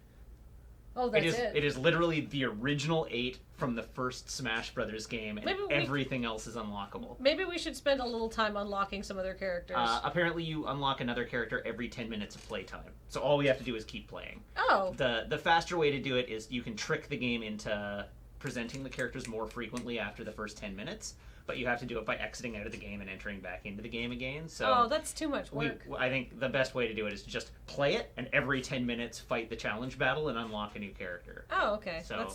Oh, that's it. It is literally the original 8 from the first Smash Brothers game, and everything else is unlockable. Maybe we should spend a little time unlocking some other characters. Apparently you unlock another character every 10 minutes of playtime. So all we have to do is keep playing. Oh. The faster way to do it is you can trick the game into presenting the characters more frequently after the first 10 minutes, but you have to do it by exiting out of the game and entering back into the game again. So Oh, that's too much work. I think the best way to do it is just play it, and every 10 minutes fight the challenge battle and unlock a new character. Oh, okay. So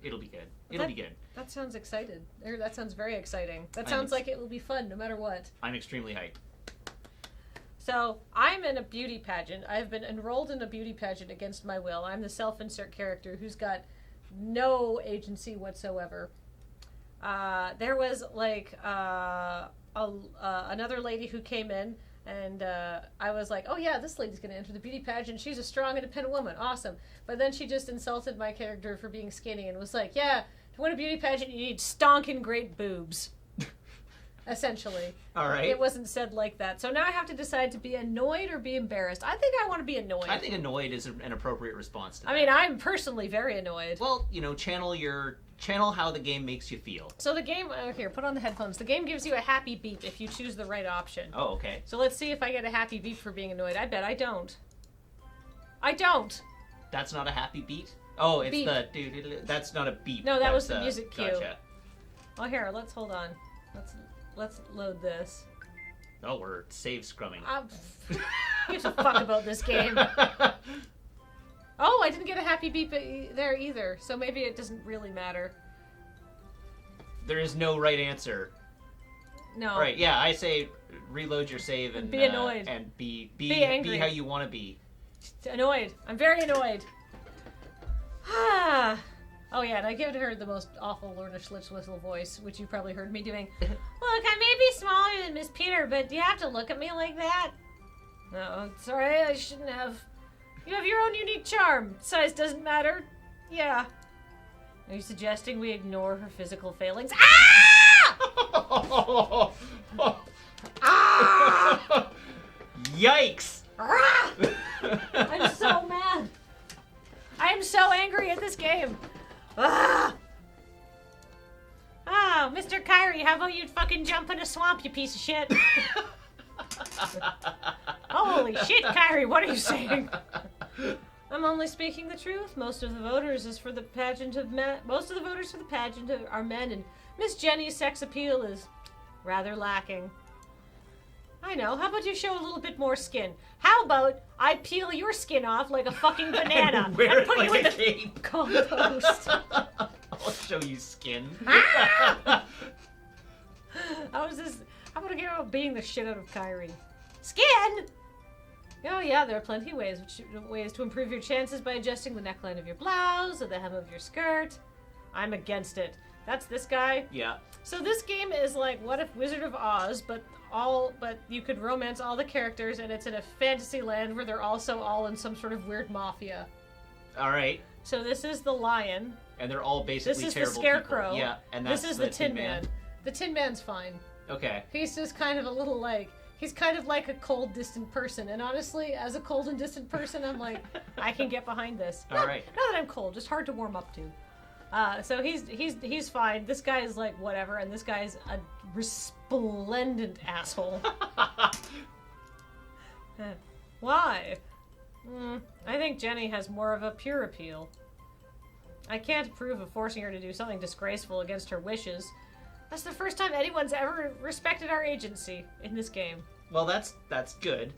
it'll be good. It'll be good. That sounds excited. That sounds very exciting. That sounds like it will be fun no matter what. I'm extremely hyped. So, I'm in a beauty pageant. I've been enrolled in a beauty pageant against my will. I'm the self-insert character who's got no agency whatsoever. There was, like, another lady who came in, and I was like, oh yeah, this lady's going to enter the beauty pageant. She's a strong, independent woman. Awesome. But then she just insulted my character for being skinny and was like, yeah, to win a beauty pageant, you need stonking great boobs. Essentially. All right. It wasn't said like that. So now I have to decide to be annoyed or be embarrassed. I think I want to be annoyed. I think annoyed is an appropriate response to that. I mean, I'm personally very annoyed. Well, channel how the game makes you feel. So the game, here, put on the headphones. The game gives you a happy beep if you choose the right option. Oh, okay. So let's see if I get a happy beep for being annoyed. I bet I don't. I don't. That's not a happy beat? Oh, it's Beep. That's not a beep. No, that was That's, the music cue. Gotcha. Oh, here, let's hold on. Let's load this. Oh, we're save scrumming. You have to fuck about this game. Oh, I didn't get a happy beep there either, so maybe it doesn't really matter. There is no right answer. No. All right, yeah, I say reload your save and be annoyed. And be angry. Be how you want to be. Annoyed. I'm very annoyed. Oh yeah, and I gave her the most awful Lorna Schlitz whistle voice, which you probably heard me doing. Look, I may be smaller than Miss Peter, but do you have to look at me like that? No, sorry, I shouldn't have. You have your own unique charm. Size doesn't matter. Yeah. Are you suggesting we ignore her physical failings? Ah! Ah! Yikes! Ah! I'm so mad. I am so angry at this game. Ah! Oh, Mr. Kyrie, how about you fucking jump in a swamp, you piece of shit? Holy shit, Kyrie, what are you saying? I'm only speaking the truth. Most of the voters for the pageant are men, and Miss Jenny's sex appeal is rather lacking. I know. How about you show a little bit more skin? How about I peel your skin off like a fucking banana and wear it put like you in a the cape. compost? I'll show you skin. How is this? How about I get out beating the shit out of Kyrie? Skin? Oh yeah, there are plenty of ways to improve your chances by adjusting the neckline of your blouse or the hem of your skirt. I'm against it. That's this guy. Yeah. So this game is like What If Wizard of Oz, but you could romance all the characters, and it's in a fantasy land where they're also all in some sort of weird mafia. All right. So this is the lion. And they're all basically This is terrible the scarecrow. people. Yeah, and that's this is the Tin Man. The Tin Man's fine. Okay. He's just kind of a little like, he's kind of like a cold, distant person. And honestly, as a cold and distant person, I'm like, I can get behind this. All right. Not that I'm cold, just hard to warm up to. So he's fine. This guy is like whatever, and this guy's a resplendent asshole. Why? I think Jenny has more of a pure appeal. I can't approve of forcing her to do something disgraceful against her wishes. That's the first time anyone's ever respected our agency in this game. Well, that's good.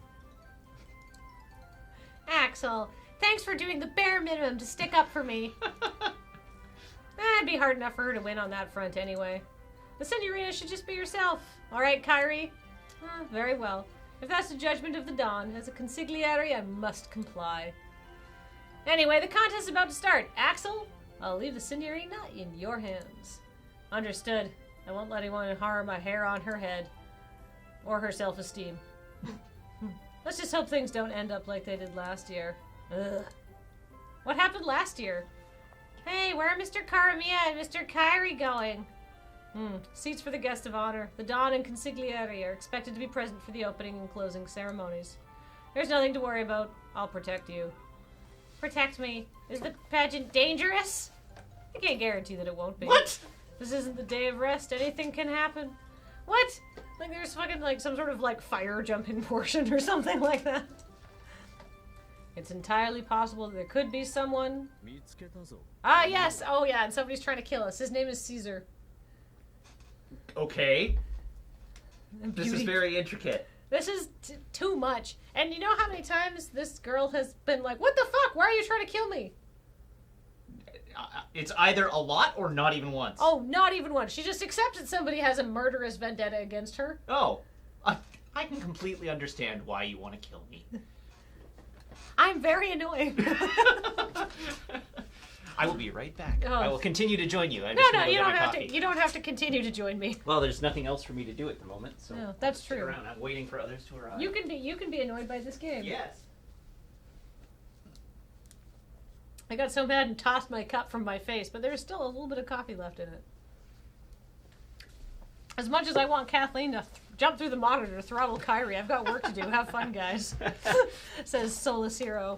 Axel, thanks for doing the bare minimum to stick up for me. It'd be hard enough for her to win on that front anyway. The Senorita should just be herself. All right, Kyrie? Very well. If that's the judgment of the Dawn, as a consigliere, I must comply. Anyway, the contest is about to start. Axel, I'll leave the Senorita in your hands. Understood. I won't let anyone harm a hair on her head. Or her self-esteem. Let's just hope things don't end up like they did last year. Ugh. What happened last year? Hey, where are Mr. Karamia and Mr. Kyrie going? Seats for the guest of honor. The Dawn and Consigliere are expected to be present for the opening and closing ceremonies. There's nothing to worry about. I'll protect you. Protect me. Is the pageant dangerous? I can't guarantee that it won't be. What? This isn't the day of rest. Anything can happen. What? Like there's fucking like some sort of like fire jumping portion or something like that. It's entirely possible that there could be someone. Ah, yes. Oh, yeah, and somebody's trying to kill us. His name is Caesar. Okay. This is very intricate. This is too much. And you know how many times this girl has been like, what the fuck? Why are you trying to kill me? It's either a lot or not even once. Oh, not even once. She just accepts that somebody has a murderous vendetta against her. Oh. I can completely understand why you want to kill me. I'm very annoying. I will be right back. Oh. I will continue to join you. No, you don't have to. You don't have to continue to join me. Well, there's nothing else for me to do at the moment, so No, that's stick true. around. I'm waiting for others to arrive. You can be annoyed by this game. Yes. I got so mad and tossed my cup from my face, but there's still a little bit of coffee left in it. As much as I want Kathleen to jump through the monitor to throttle Kyrie, I've got work to do. Have fun, guys. Says Solus Hero.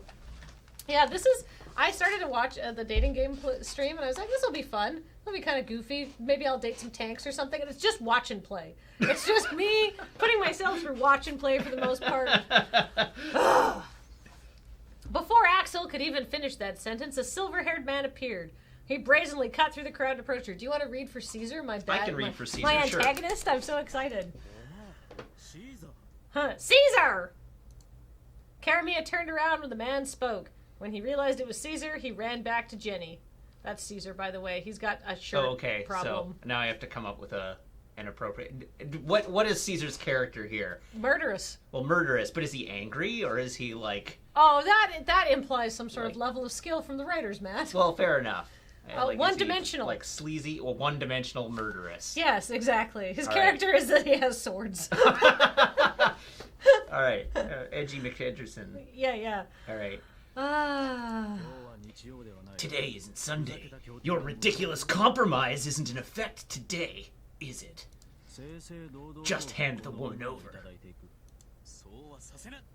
Yeah, I started to watch the dating game stream, and I was like, this will be fun. It'll be kind of goofy. Maybe I'll date some tanks or something. And it's just watch and play. It's just me putting myself through watch and play for the most part. Before Axel could even finish that sentence, a silver-haired man appeared. He brazenly cut through the crowd and approached her. Do you want to read for Caesar? I can read for Caesar, my sure. antagonist? I'm so excited. Huh. Caesar! Karamia turned around when the man spoke. When he realized it was Caesar, he ran back to Jenny. That's Caesar, by the way. He's got a shirt problem. So now I have to come up with an appropriate... What is Caesar's character here? Murderous. Well, murderous, but is he angry, or is he, like... Oh, that implies some sort of level of skill from the writers, Matt. Well, fair enough. One-dimensional. Like sleazy, well, one-dimensional murderous. Yes, exactly. His character is that he has swords. All right. Edgy McEdgerson. Yeah. All right. Ah. Today isn't Sunday. Your ridiculous compromise isn't in effect today, is it? Just hand the woman over.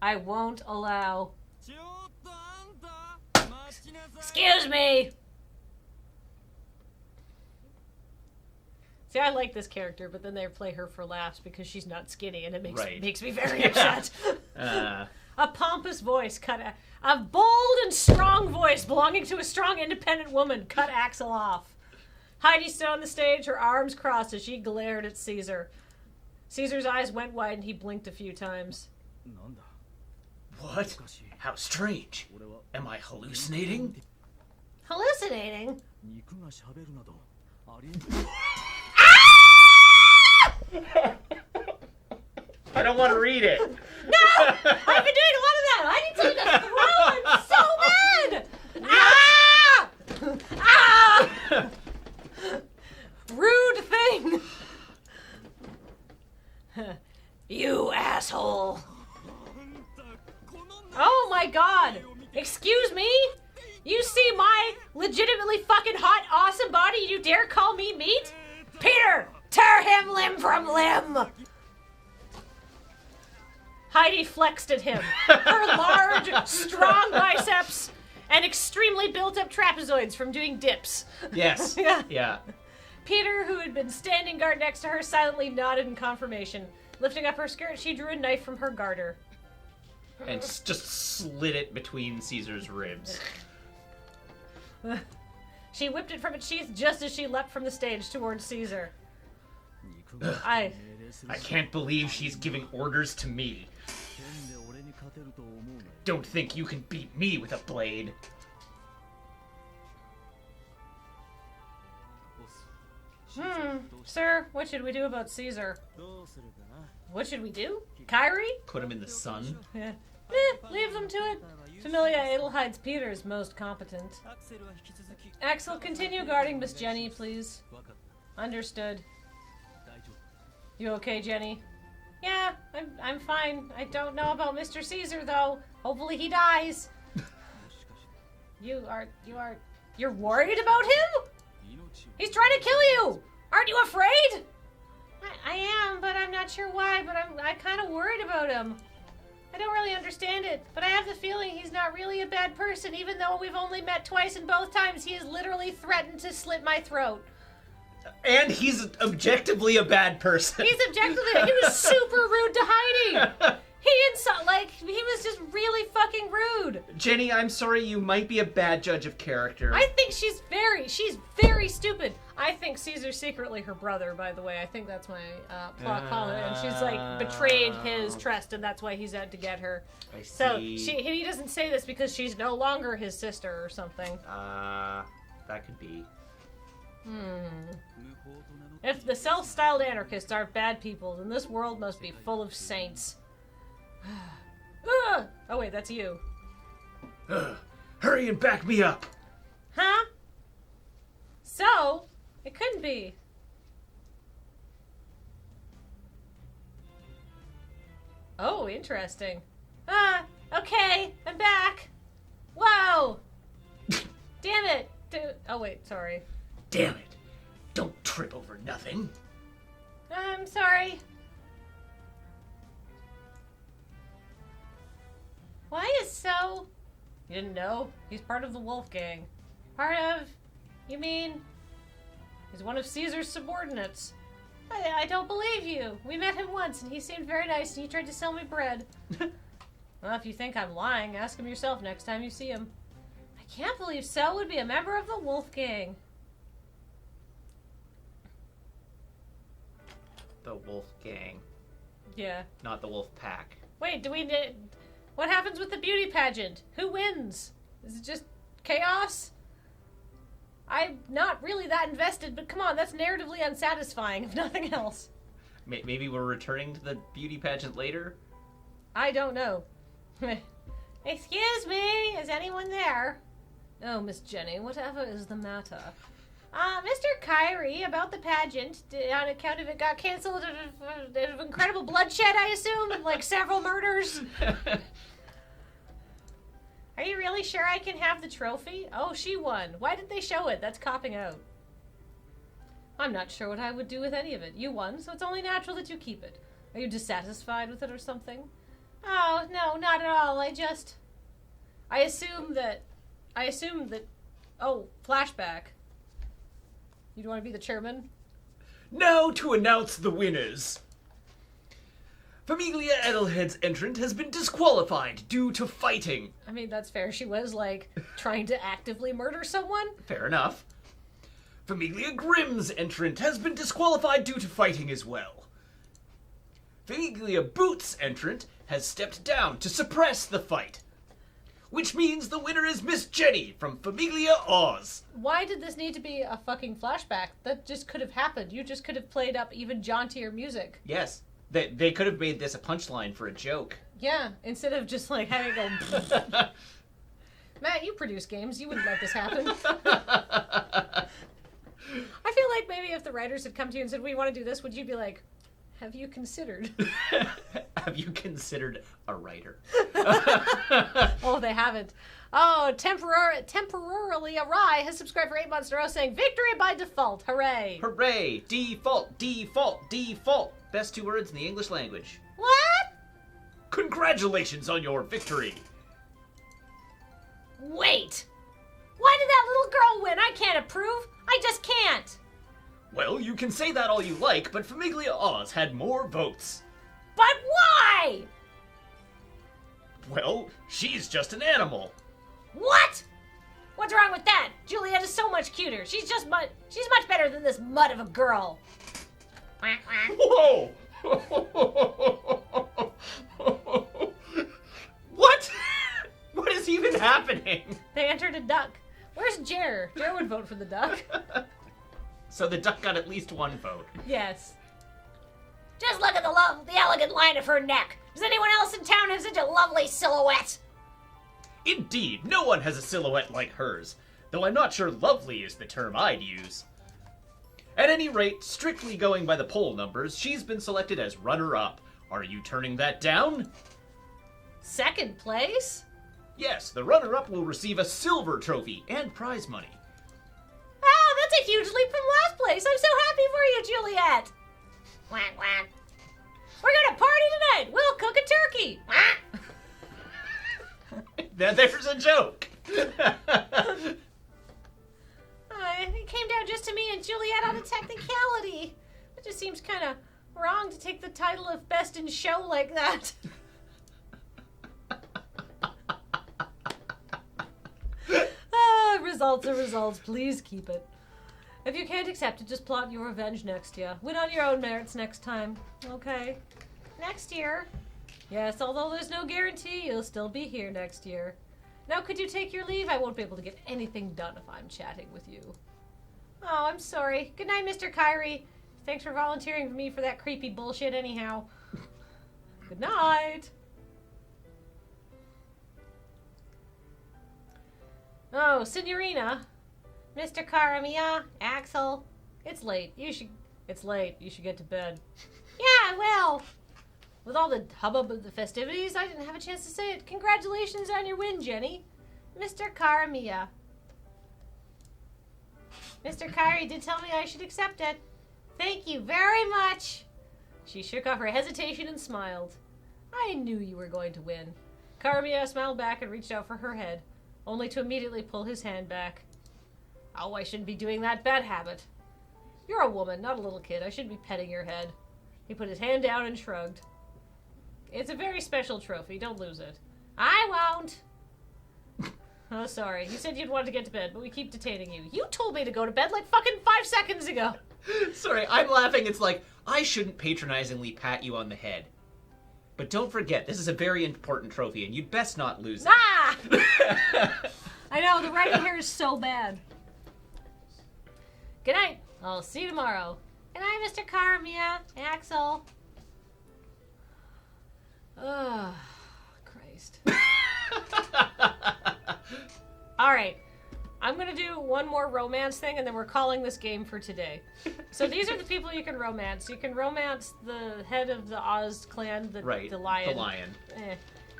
I won't allow. Excuse me! See, I like this character, but then they play her for laughs because she's not skinny, and it makes me very upset. A pompous voice a bold and strong voice belonging to a strong, independent woman cut Axel off. Heidi stood on the stage, her arms crossed as she glared at Caesar. Caesar's eyes went wide and he blinked a few times. What? How strange. Am I hallucinating? Hallucinating? I don't want to read it. No! I've been doing a lot of that. I need something to throw. I'm so mad. Ah! Rude thing. You asshole. Oh my god. Excuse me? You see my legitimately fucking hot, awesome body, you dare call me meat? Peter, tear him limb from limb. Heidi flexed at him. Her large, strong biceps and extremely built-up trapezoids from doing dips. Yes. Yeah. Peter, who had been standing guard next to her, silently nodded in confirmation. Lifting up her skirt, she drew a knife from her garter. And just slid it between Caesar's ribs. She whipped it from its sheath just as she leapt from the stage towards Caesar. I can't believe she's giving orders to me. Don't think you can beat me with a blade. Sir, what should we do about Caesar? What should we do? Kyrie? Put him in the sun? Leave them to it. Familia Adelheids Peter is most competent. Axel, continue guarding Miss Jenny, please. Understood. You okay, Jenny? Yeah, I'm fine. I don't know about Mr. Caesar, though. Hopefully he dies. You're worried about him? He's trying to kill you! Aren't you afraid? I am, but I'm not sure why, but I'm kind of worried about him. I don't really understand it, but I have the feeling he's not really a bad person, even though we've only met twice and both times he has literally threatened to slit my throat. And he's objectively a bad person. He was super rude to Heidi. He was just really fucking rude. Jenny, I'm sorry, you might be a bad judge of character. I think she's very stupid. I think Caesar's secretly her brother, by the way. I think that's my plot comment. And she's like betrayed his trust, and that's why he's out to get her. I see. So he doesn't say this because she's no longer his sister or something. That could be. If the self-styled anarchists aren't bad people, then this world must be full of saints. Oh wait, that's you. Hurry and back me up. Huh? So, it couldn't be. Oh, interesting. Okay, I'm back. Whoa! Damn it. Oh wait, sorry. Damn it. Don't trip over nothing. I'm sorry. Why is so... You didn't know? He's part of the Wolf Gang. Part of... You mean... He's one of Caesar's subordinates. I don't believe you. We met him once, and he seemed very nice, and he tried to sell me bread. Well, if you think I'm lying, ask him yourself next time you see him. I can't believe So would be a member of the Wolf Gang. The Wolf Gang. Yeah. Not the Wolf Pack. Wait, what happens with the beauty pageant? Who wins? Is it just chaos? I'm not really that invested, but come on, that's narratively unsatisfying, if nothing else. Maybe we're returning to the beauty pageant later? I don't know. Excuse me, is anyone there? Oh, Miss Jenny, whatever is the matter? Mr. Kyrie, about the pageant, on account of it got canceled out of incredible bloodshed, I assume, and like several murders. Are you really sure I can have the trophy? Oh, she won. Why did they show it? That's copping out. I'm not sure what I would do with any of it. You won, so it's only natural that you keep it. Are you dissatisfied with it or something? Oh, no, not at all. I assume that... Oh, flashback. You want to be the chairman? Now to announce the winners. Familia Edelhead's entrant has been disqualified due to fighting. I mean, that's fair. She was, like, trying to actively murder someone. Fair enough. Familia Grimm's entrant has been disqualified due to fighting as well. Familia Boots' entrant has stepped down to suppress the fight. Which means the winner is Miss Jenny from Familia Oz. Why did this need to be a fucking flashback? That just could have happened. You just could have played up even jauntier music. Yes. They could have made this a punchline for a joke. Yeah, instead of just like having it go... Matt, you produce games. You wouldn't let this happen. I feel like maybe if the writers had come to you and said, we want to do this, would you be like, have you considered? Have you considered a writer? Oh, they haven't. Oh, temporarily awry has subscribed for 8 months in a row saying, victory by default. Hooray. Hooray. Default, default, default. Best 2 words in the English language. What? Congratulations on your victory. Wait. Why did that little girl win? I can't approve. I just can't. Well, you can say that all you like, but Familia Oz had more votes. But why? Well, she's just an animal. What? What's wrong with that? Juliet is so much cuter. She's much better than this mud of a girl. Whoa! What? What is even happening? They entered a duck. Where's Jer? Jer would vote for the duck. So the duck got at least 1 vote. Yes. Just look at the elegant line of her neck. Does anyone else in town have such a lovely silhouette? Indeed, no one has a silhouette like hers, though I'm not sure lovely is the term I'd use. At any rate, strictly going by the poll numbers, she's been selected as runner-up. Are you turning that down? Second place? Yes, the runner-up will receive a silver trophy and prize money. Oh, that's a huge leap from last place. I'm so happy for you, Juliet. Quack, quack. We're gonna party tonight. We'll cook a turkey. There's a joke. It came down just to me and Juliet on a technicality. It just seems kind of wrong to take the title of Best in Show like that. results are results. Please keep it. If you can't accept it, just plot your revenge next year. Win on your own merits next time. Okay. Next year. Yes, although there's no guarantee, you'll still be here next year. Now, could you take your leave? I won't be able to get anything done if I'm chatting with you. Oh, I'm sorry. Good night, Mr. Kyrie. Thanks for volunteering for me for that creepy bullshit anyhow. Good night. Oh, Signorina. Mr. Karamia, Axel. It's late. It's late. You should get to bed. Yeah, I will. With all the hubbub of the festivities, I didn't have a chance to say it. Congratulations on your win, Jenny. Mr. Karamia. Mr. Kyrie did tell me I should accept it. Thank you very much. She shook off her hesitation and smiled. I knew you were going to win. Karamia smiled back and reached out for her head, only to immediately pull his hand back. Oh, I shouldn't be doing that bad habit. You're a woman, not a little kid. I shouldn't be petting your head. He put his hand down and shrugged. It's a very special trophy. Don't lose it. I won't. Oh, sorry. You said you'd want to get to bed, but we keep detaining you. You told me to go to bed like fucking 5 seconds ago. Sorry, I'm laughing. It's like, I shouldn't patronizingly pat you on the head. But don't forget, this is a very important trophy, and you'd best not lose it. Ah! I know, the writing here is so bad. Good night. I'll see you tomorrow. Good night, Mr. Karamia, Axel. Oh, Christ. Alright. I'm going to do one more romance thing, and then we're calling this game for today. So these are the people you can romance. You can romance the head of the Oz clan, the lion. The lion.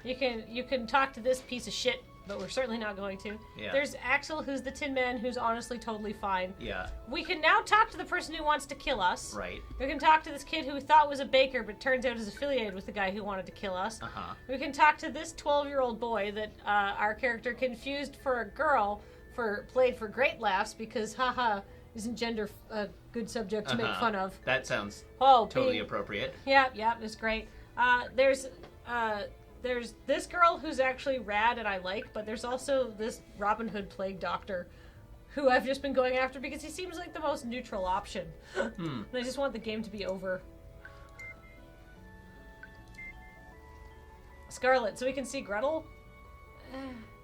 You can talk to this piece of shit, but we're certainly not going to. Yeah. There's Axel, who's the Tin Man, who's honestly totally fine. Yeah. We can now talk to the person who wants to kill us. Right. We can talk to this kid who we thought was a baker, but turns out is affiliated with the guy who wanted to kill us. Uh-huh. We can talk to this 12-year-old boy that our character confused for a girl, played for great laughs because, haha, isn't gender a good subject to make fun of. That sounds totally appropriate. Yeah, it's great. There's this girl who's actually rad and I like, but there's also this Robin Hood plague doctor who I've just been going after because he seems like the most neutral option. And I just want the game to be over. Scarlet, so we can see Gretel.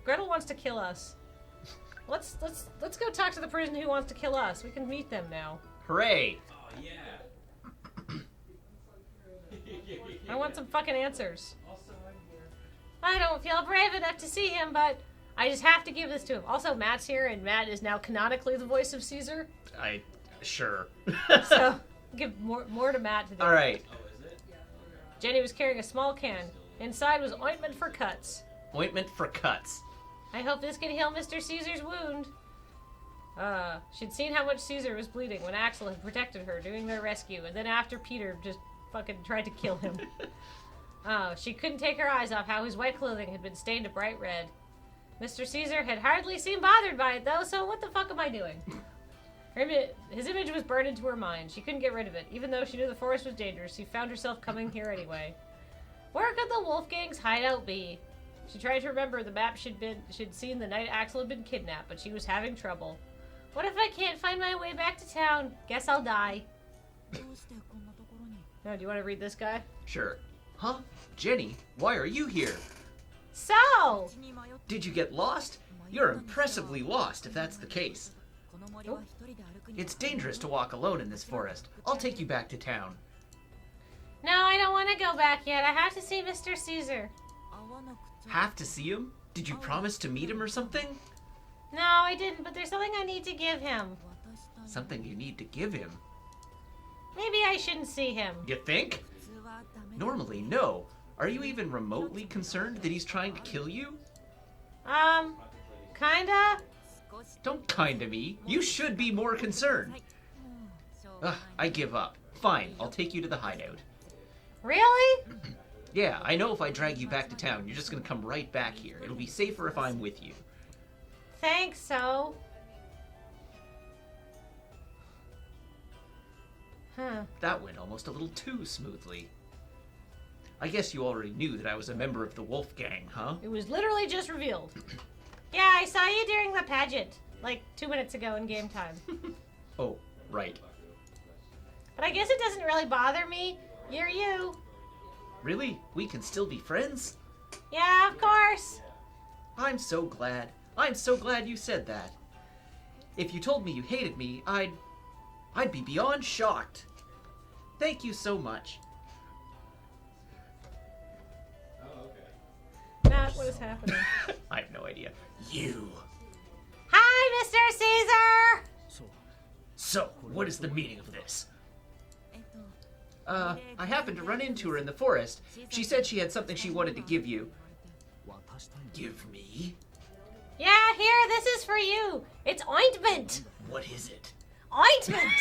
Gretel wants to kill us. Let's go talk to the person who wants to kill us. We can meet them now. Hooray! Oh, yeah. I want some fucking answers. I don't feel brave enough to see him, but I just have to give this to him. Also, Matt's here, and Matt is now canonically the voice of Caesar. Sure. So, give more to Matt to do. All right. Oh, is it? Jenny was carrying a small can. Inside was ointment for cuts. Ointment for cuts. I hope this can heal Mr. Caesar's wound. She'd seen how much Caesar was bleeding when Axel had protected her during their rescue, and then after Peter just fucking tried to kill him. She couldn't take her eyes off how his white clothing had been stained a bright red. Mr. Caesar had hardly seemed bothered by it, though, so what the fuck am I doing? His image was burned into her mind. She couldn't get rid of it. Even though she knew the forest was dangerous, she found herself coming here anyway. Where could the Wolfgang's hideout be? She tried to remember the map she'd seen the night Axel had been kidnapped, but she was having trouble. What if I can't find my way back to town? Guess I'll die. No, do you want to read this guy? Sure. Huh? Jenny, why are you here? So! Did you get lost? You're impressively lost, if that's the case. Oh. It's dangerous to walk alone in this forest. I'll take you back to town. No, I don't want to go back yet. I have to see Mr. Caesar. Have to see him? Did you promise to meet him or something? No, I didn't, but there's something I need to give him. Something you need to give him? Maybe I shouldn't see him. You think? Normally, no. Are you even remotely concerned that he's trying to kill you? Kinda? Don't kinda me. You should be more concerned. Ugh, I give up. Fine, I'll take you to the hideout. Really? Yeah, I know if I drag you back to town, you're just gonna come right back here. It'll be safer if I'm with you. Thanks, so. Huh. That went almost a little too smoothly. I guess you already knew that I was a member of the Wolfgang, huh? It was literally just revealed. Yeah, I saw you during the pageant. like 2 minutes ago in game time. Oh, right. But I guess it doesn't really bother me. You're you. Really? We can still be friends? Yeah, of course. I'm so glad. I'm so glad you said that. If you told me you hated me, I'd be beyond shocked. Thank you so much. Oh, okay. Matt, what is happening? I have no idea. You. Hi, Mr. Caesar! So, what is the meaning of this? I happened to run into her in the forest. She said she had something she wanted to give you. Give me? Yeah, here, this is for you. It's ointment. What is it? Ointment!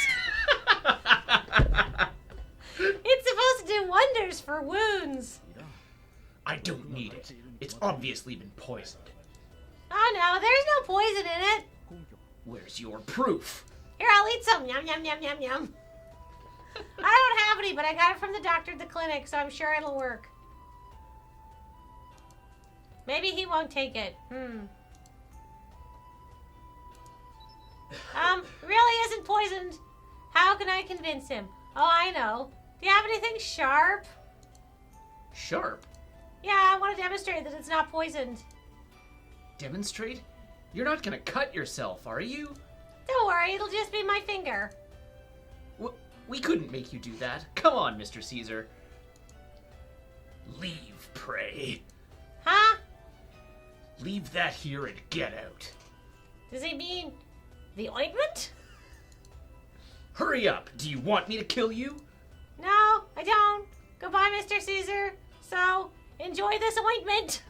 It's supposed to do wonders for wounds. I don't need it. It's obviously been poisoned. Oh no, there's no poison in it. Where's your proof? Here, I'll eat some. Yum, yum, yum, yum, yum. I don't have any, but I got it from the doctor at the clinic, so I'm sure it'll work. Maybe he won't take it. Really isn't poisoned. How can I convince him? Oh, I know. Do you have anything sharp? Sharp? Yeah, I want to demonstrate that it's not poisoned. Demonstrate? You're not gonna cut yourself, are you? Don't worry, it'll just be my finger. We couldn't make you do that. Come on, Mr. Caesar. Leave, pray. Huh? Leave that here and get out. Does he mean the ointment? Hurry up. Do you want me to kill you? No, I don't. Goodbye, Mr. Caesar. So, enjoy this ointment.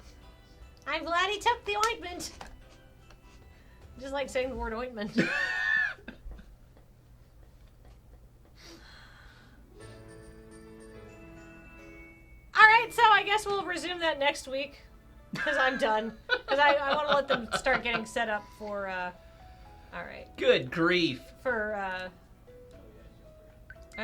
I'm glad he took the ointment. Just like saying the word ointment. Alright, so I guess we'll resume that next week. Because I'm done. Because I want to let them start getting set up for, alright. Good grief. I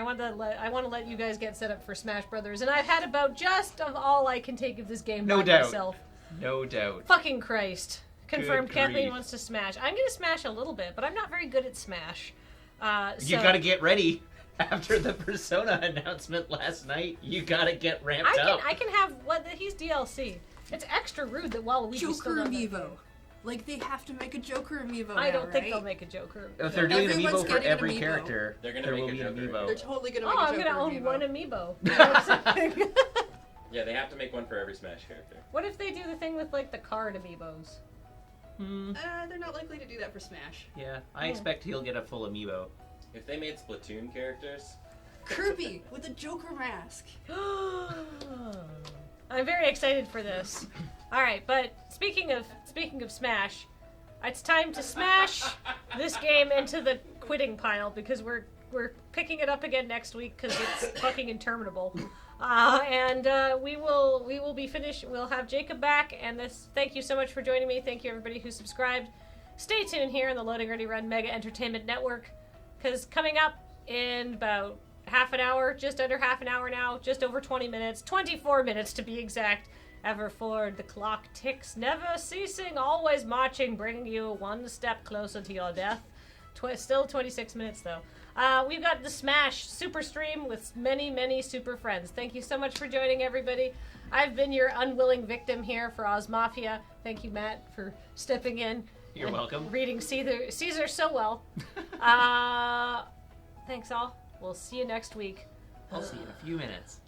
want to let you guys get set up for Smash Brothers, and I've had about just of all I can take of this game No by doubt. myself. No doubt. Fucking Christ. Confirmed Good Kathleen grief. wants to Smash. I'm going to Smash a little bit, but I'm not very good at Smash. You gotta get ready. After the Persona announcement last night, you gotta get ramped up. I can have he's DLC. It's extra rude that Waluigi still Joker doesn't. amiibo. Like, they have to make a Joker amiibo I now, don't think right? they'll make a Joker. If they're doing an Everyone's amiibo for getting an every amiibo. character, They're gonna there make will a be an Joker. amiibo. They're totally gonna Oh, make a I'm Joker gonna own amiibo. one amiibo. You know what I'm saying? Yeah, they have to make one for every Smash character. What if they do the thing with like the card amiibos? They're not likely to do that for Smash. Yeah, I expect he'll get a full amiibo. If they made Splatoon characters, Kirby with a Joker mask. I'm very excited for this. All right, but speaking of Smash, it's time to smash this game into the quitting pile because we're picking it up again next week because it's fucking interminable. We will be finished. We'll have Jacob back, and this. Thank you so much for joining me. Thank you everybody who subscribed. Stay tuned here on the Loading Ready Run Mega Entertainment Network, because coming up in about half an hour, just under half an hour now, just over 20 minutes, 24 minutes to be exact. Ever forward, the clock ticks, never ceasing, always marching, bringing you one step closer to your death. Still 26 minutes though. We've got the Smash Super Stream with many, many super friends. Thank you so much for joining, everybody. I've been your unwilling victim here for Ozmafia. Thank you, Matt, for stepping in. You're and welcome. Reading Caesar so well. Thanks all. We'll see you next week. I'll see you in a few minutes.